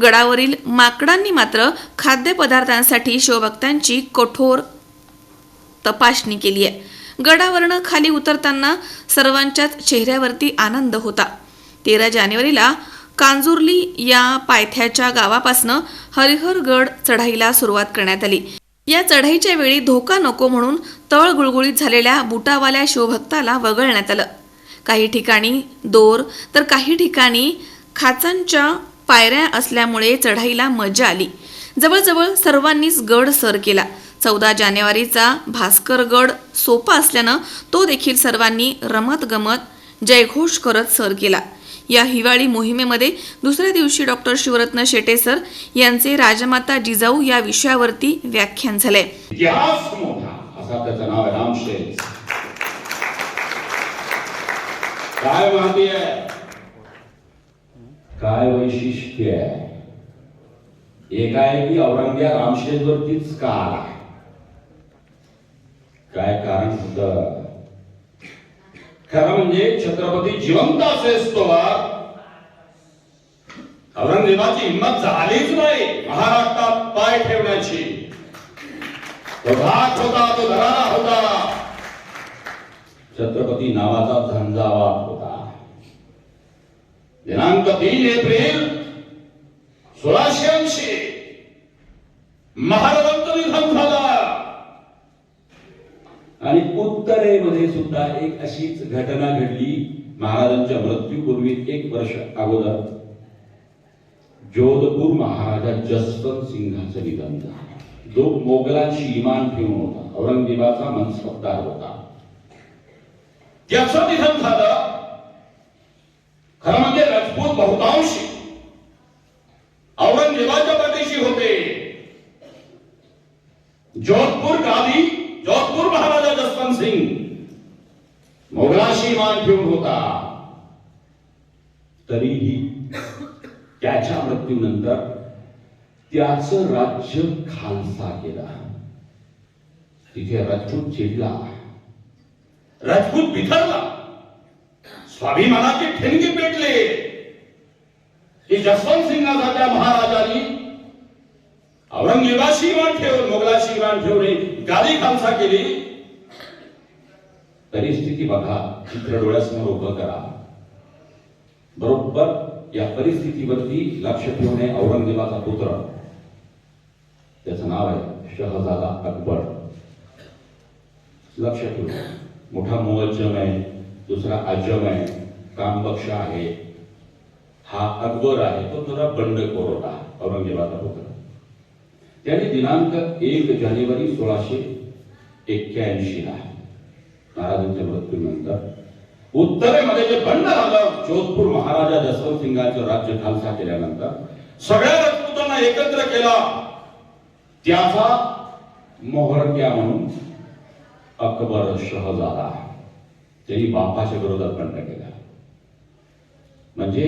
गडावरील माकडांनी मात्र खाद्यपदार्थांसाठी शिवभक्तांची कठोर तपासणी केली आहे. गडावरनं खाली उतरताना सर्वांच्याच चेहऱ्यावरती आनंद होता. 13 जानेवारीला कांजुर्ली या पायथ्याच्या गावापासनं हरिहरगड चढाईला सुरुवात करण्यात आली. या चढाईच्या वेळी धोका नको म्हणून तळ गुळगुळीत झालेल्या बुटावाल्या शिवभक्ताला वगळण्यात आलं. काही ठिकाणी दोर तर काही ठिकाणी खाचांच्या पायऱ्या असल्यामुळे चढाईला मजा आली. जवळजवळ सर्वांनीच गड सर केला. 14 जानेवारीचा भास्करगड सोपा असल्यानं तो देखील सर्वांनी रमत गमत जयघोष करत सर केला. या हिवाळी मोहिमेमध्ये दुसऱ्या दिवशी डॉक्टर शिवरत्न शेटे सर यांचे राजमाता जिजाऊ या विषयावरती व्याख्यान झाले. इतिहास मोठा असा त्याचं नाव आहे रामशेज. काय माहिती आहे, काय वैशिष्ट्य आहे, एकाएकी औरंग्या रामशेज वरतीच का आला, काय कारण होतं. खरं म्हणजे छत्रपती जिवंत असेस्तोवर औरंगजेबाची हिंमत झालीच नाही महाराष्ट्रात पाय ठेवण्याची. तो घाट होता, तो घराणा होता, छत्रपती नावाचा झंझावात होता. दिनांक 3 एप्रिल 1680 महाराजांचं निधन झालं आणि उत्तरेमध्ये सुद्धा एक अशीच घटना घडली महाराजांच्या मृत्यूपूर्वी 1 वर्ष अगोदर. जोधपूर महाराजा जसवंत सिंघाचं निधन झालं, जो मोगलांची इमान ठेवून होता, औरंगजेबाचा मनसबदार होता. त्याचं निधन झालं. खरं म्हणजे राजपूत बहुतांश औरंगजेबाच्या पाठीशी होते. जोधपूर महाराजा जसवंत सिंग मोगलाशी मान ठेवून होता. तरीही त्याच्या मृत्यूनंतर त्याचं राज्य खालसा केला. तिथे राजपूत चिडला, राजपूत बिथरला, स्वाभिमानाचे ठिणगे पेटले की जसवंत सिंगासारख्या महाराजांनी औरंगजेबाशी मान ठेवून मोगलाशी मान ठेवणे गादी खालसा केली. परिस्थिती बघा, चित्र डोळ्यासमोर उभं करा. बरोबर या परिस्थितीवरती लक्ष ठेवणे औरंगजेबाचा पुत्र, त्याचं नाव आहे शहजादा अकबर. लक्ष ठेवा, मोठा मुअज्जम आहे, दुसरा आजम आहे, कामबख्श आहे. हा अकबर आहे, तो थोडा बंडखोर होता, औरंगजेबाचा पुत्र. त्याने दिनांक 1 जानेवारी 1681 ला महाराजांच्या मृत्यूनंतर उत्तरेमध्ये जे बंड झालं, जोधपूर महाराजा जसवंत सिंगाचं राज्य खालसा केल्यानंतर सगळ्या राजपूतांना एकत्र केला. त्याचा मोहरक्या म्हणून अकबर शहजादा, त्यांनी बापाच्या विरोधात बंड केला. म्हणजे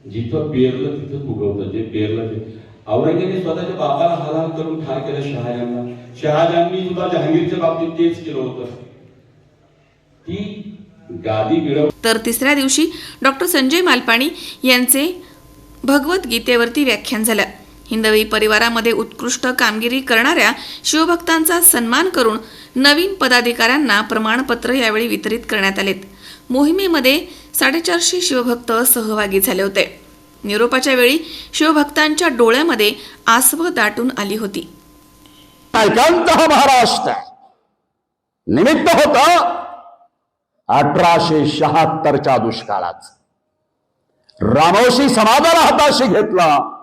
जिथं पेरलं तिथं उगवतं, जे पेरलं ते. औरंगजेबाने स्वतःच्या बापाला हलाल करून ठार केलं शहाजहानला. शहाजहाननी सुद्धा जहांगीरच्या बाबतीत तेच केलं होतं. ती गादी मिळव. तर तिसऱ्या दिवशी डॉक्टर संजय मालपाणी यांचे भगवद्गीतेवरती व्याख्यान झालं. हिंदवी परिवारामध्ये उत्कृष्ट कामगिरी करणाऱ्या शिवभक्तांचा सन्मान करून नवीन पदाधिकाऱ्यांना प्रमाणपत्र यावेळी वितरित करण्यात आलेत. मोहिमेमध्ये 450 शिवभक्त सहभागी झाले होते. निरोपाच्या वेळी शिवभक्तांच्या डोळ्यामध्ये आसव दाटून आली होती. नायकांचा महाराष्ट्र निमित्त होता 1876च्या दुष्काळात. रामोशी समाजाला हाताशी घेतला,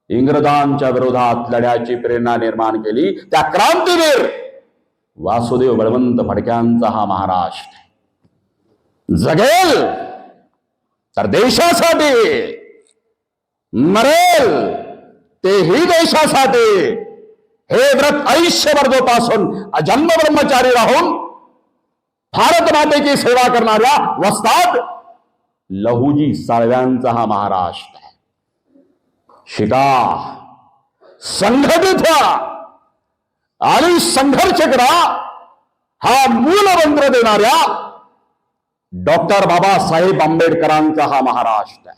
इंग्रजांच्या विरोधात लढ्याची प्रेरणा निर्माण केली त्या क्रांतीवीर वासुदेव बळवंत फडक्यांचा हा महाराष्ट्र. जगेल तर देशासाठी, मरेल तेही देशासाठी. हे व्रत आयुष्यभर जोपासून अजन्म ब्रह्मचारी राहून भारत मातेची सेवा करणाऱ्या वस्ताद लहुजी साळव्यांचा हा महाराष्ट्र आहे. शिका, संघटित व्हा आणि संघर्ष करा हा मूलमंत्र देणाऱ्या डॉक्टर बाबासाहेब आंबेडकरांचा हा महाराष्ट्र आहे.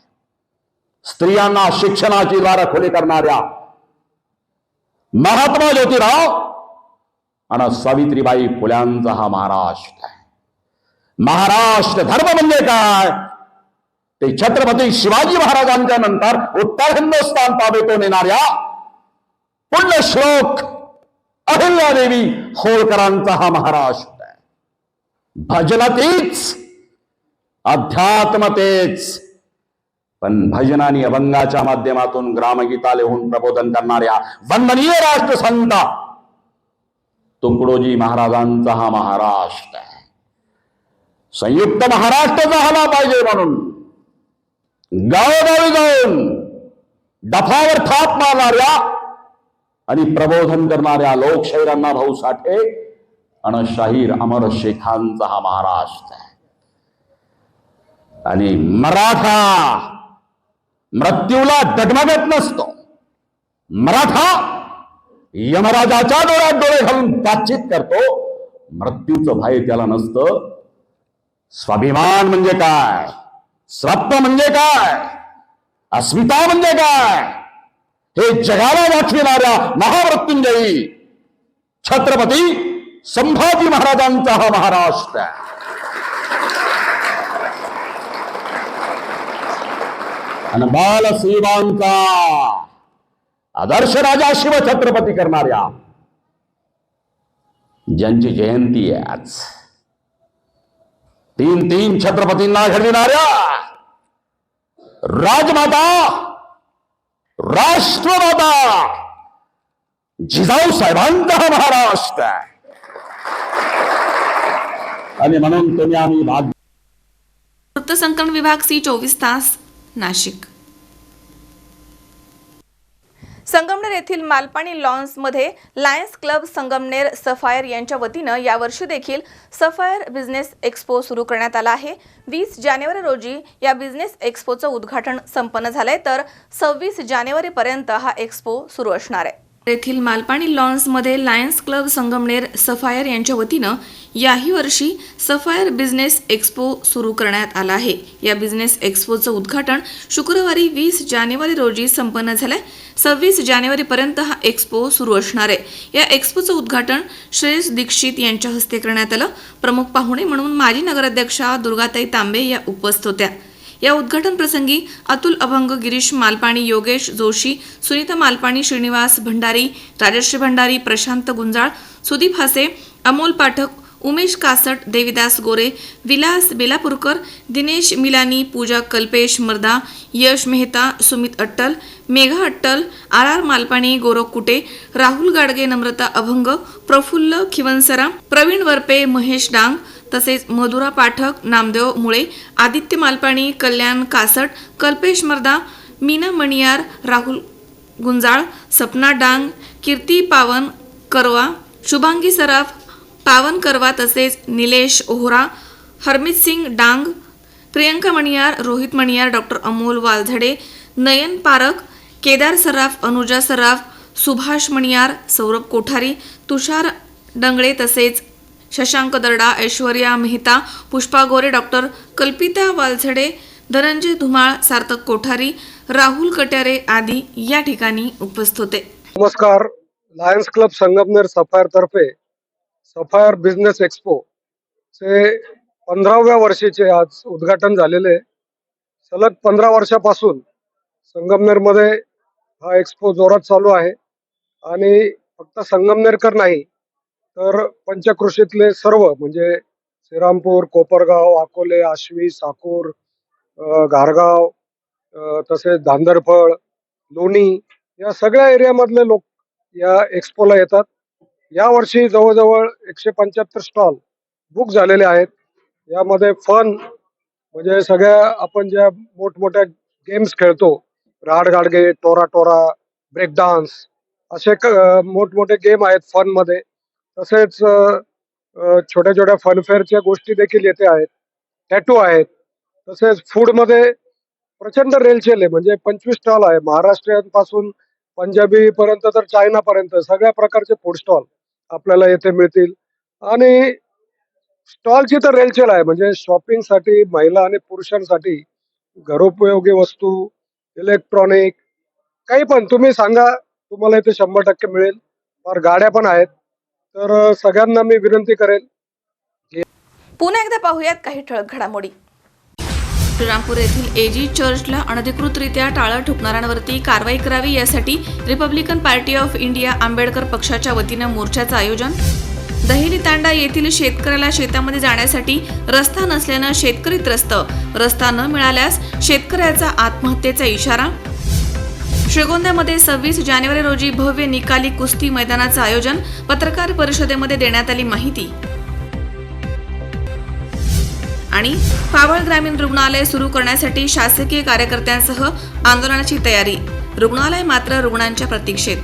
स्त्रियांना शिक्षणाची दारं खुली करणाऱ्या महात्मा ज्योतिराव आणि सावित्रीबाई फुल्यांचा हा महाराष्ट्र आहे. महाराष्ट्र धर्म म्हणजे काय ते छत्रपती शिवाजी महाराजांच्या नंतर उत्तर हिंदुस्थान ताब्यात नेणाऱ्या पुण्यश्लोक अहिल्यादेवी होळकरांचा हा महाराष्ट्र आहे. भजनातीच अध्यात्मतेच, पण भजन आणि अभंगाच्या माध्यमातून ग्रामगीता लिहून प्रबोधन करणाऱ्या वंदनीय राष्ट्रसंत तुकडोजी महाराजांचा हा महाराष्ट्र आहे. संयुक्त महाराष्ट्र झाला पाहिजे म्हणून गावोगावी जाऊन डफावर थाप मारणाऱ्या आणि प्रबोधन करणाऱ्या लोकशाहीर अण्णाभाऊ साठे आणि शाहीर अमर शेखांचा हा महाराष्ट्र आहे. आणि मराठा मृत्यूला डगमगत नसतो. मराठा यमराजाच्या डोळ्यात डोळे घालून बातचीत करतो. मृत्यूचं भय त्याला नसतं. स्वाभिमान म्हणजे काय, स्वत्व म्हणजे काय, अस्मिता म्हणजे काय हे जगाला दाखविणाऱ्या महामृत्युंजयी छत्रपती संभाजी महाराजांचा हा महाराष्ट्र आहे. आणि बालसेवांचा आदर्श राजा शिवछत्रपती करणाऱ्या ज्यांची जयंती आहे आज, तीन छत्रपतींना घडविणाऱ्या राजमाता, राष्ट्रमाता जिजाऊ साहेबांचा हा महाराष्ट्र आहे. आणि म्हणून तुम्ही आम्ही वृत्तसंकलन विभाग सी 24 तास नाशिक. संगमनेर येथील मालपाणी लॉन्समध्ये लायन्स क्लब संगमनेर सफायर यांच्या वतीनं यावर्षी देखील सफायर बिझनेस एक्स्पो सुरू करण्यात आला आहे. 20 जानेवारी रोजी या बिझनेस एक्स्पोचं उद्घाटन संपन्न झालंय, तर 26 जानेवारीपर्यंत हा एक्स्पो सुरू असणार आहे. येथील मालपाणी लॉन्समध्ये लायन्स क्लब संगमनेर सफायर यांच्या वतीनं याही वर्षी सफायर बिझनेस एक्स्पो सुरू करण्यात आला आहे. या बिझनेस एक्स्पोचं उद्घाटन शुक्रवारी 20 जानेवारी रोजी संपन्न झालंय. 26 जानेवारीपर्यंत हा एक्स्पो सुरू असणार आहे. या एक्स्पोचं उद्घाटन श्रेयस दीक्षित यांच्या हस्ते करण्यात आलं. प्रमुख पाहुणे म्हणून माजी नगराध्यक्षा दुर्गाताई तांबे या उपस्थित होत्या. या उद्घाटन प्रसंगी अतुल अभंग, गिरीश मालपाणी, योगेश जोशी, सुनीता मालपाणी, श्रीनिवास भंडारी, राजश्री भंडारी, प्रशांत गुंजाळ, सुदीप हासे, अमोल पाठक, उमेश कासट, देविदास गोरे, विलास बेलापूरकर, दिनेश मिलानी, पूजा कल्पेश मर्दा, यश मेहता, सुमित अट्टल, मेघा अट्टल, आर मालपाणी, गोरख कुटे, राहुल गाडगे, नम्रता अभंग, प्रफुल्ल खिवनसरा, प्रवीण वरपे, महेश डांग, तसेच मधुरा पाठक, नामदेव मुळे, आदित्य मालपाणी, कल्याण कासट, कल्पेश मर्दा, मीना मणियार, राहुल गुंजाळ, सपना डांग, कीर्ती पावन करवा, शुभांगी सराफ, पावन करवा, तसेच निलेश ओहरा, हरमित सिंग डांग, प्रियंका मणियार, रोहित मणियार, डॉक्टर अमोल वालझडे, नयन पारख, केदार सराफ, अनुजा सराफ, सुभाष मणियार, सौरभ कोठारी, तुषार डंगळे, तसेच शशांक दर्डा, ऐश्वर्या मेहता, पुष्पा गोरे, डॉक्टर कल्पिता वालझडे, धनंजय धुमाळ, सार्थक कोठारी, राहुल कट्यारे आदी या ठिकाणी उपस्थित होते. नमस्कार. लायन्स क्लब संगमनेर सफायर तर्फे सफायर बिझनेस एक्स्पो चे 15व्या वर्षीचे आज उद्घाटन झालेले. सलग 15 वर्षापासून संगमनेरमध्ये हा एक्स्पो जोरात चालू आहे आणि फक्त संगमनेरकर नाही तर पंचकृषीतले सर्व म्हणजे श्रीरामपूर, कोपरगाव, अकोले, आश्वी, साकूर, घारगाव, तसेच धांदरफळ, लोणी या सगळ्या एरियामधले लोक या एक्स्पोला येतात. यावर्षी जवळजवळ 175 स्टॉल बुक झालेले आहेत. यामध्ये फन म्हणजे सगळ्या आपण ज्या मोठमोठ्या गेम्स खेळतो, राडगाडगे, टोरा टोरा, ब्रेक डान्स असे मोठमोठे गेम आहेत फन मध्ये. तसेच छोट्या छोट्या फनफेअरच्या गोष्टी देखील येथे आहेत. टॅटू आहेत. तसेच फूडमध्ये प्रचंड रेलचेल आहे, म्हणजे 25 स्टॉल आहे. महाराष्ट्रीयन पंजाबी पर्यंत तर चायना पर्यंत सगळ्या प्रकारचे फूड स्टॉल आपल्याला येथे मिळतील. आणि स्टॉलची तर रेलचेल आहे, म्हणजे शॉपिंगसाठी महिला आणि पुरुषांसाठी घरोपयोगी वस्तू, इलेक्ट्रॉनिक काही पण तुम्ही सांगा, तुम्हाला इथे 100% मिळेल. फार गाड्या पण आहेत. तर सगळ्यांना मी विनंती करेन. पुन्हा एकदा पाहूयात काही ठळक घडामोडी. श्रीरामपूर येथील एजी चर्चला अनधिकृतरित्या टाळं ठोकणाऱ्यांवरती कारवाई करावी यासाठी Republican party of India Ambedkar पक्षाच्या वतीनं मोर्चाचं आयोजन. दहेली तांडा येथील शेतकऱ्याला शेतामध्ये जाण्यासाठी रस्ता नसल्यानं शेतकरी त्रस्त. रस्ता न मिळाल्यास शेतकऱ्याचा आत्महत्येचा इशारा. श्रीगोंद्यामध्ये 26 जानेवारी रोजी भव्य निकाली कुस्ती मैदानाचं आयोजन. पत्रकार परिषदेमध्ये देण्यात आली माहिती. आणि पावळ ग्रामीण रुग्णालय सुरू करण्यासाठी शासकीय कार्यकर्त्यांसह आंदोलनाची तयारी. रुग्णालय मात्र रुग्णांच्या प्रतीक्षेत.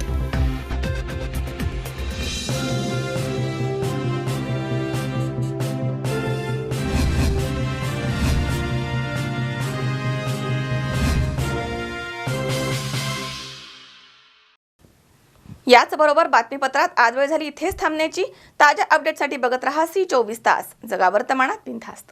याचबरोबर बातमीपत्रात आज वेळ झाली इथेच थांबण्याची. ताज्या अपडेटसाठी बघत रहा C24 तास. जगा वर्तमानात बिनधास्त.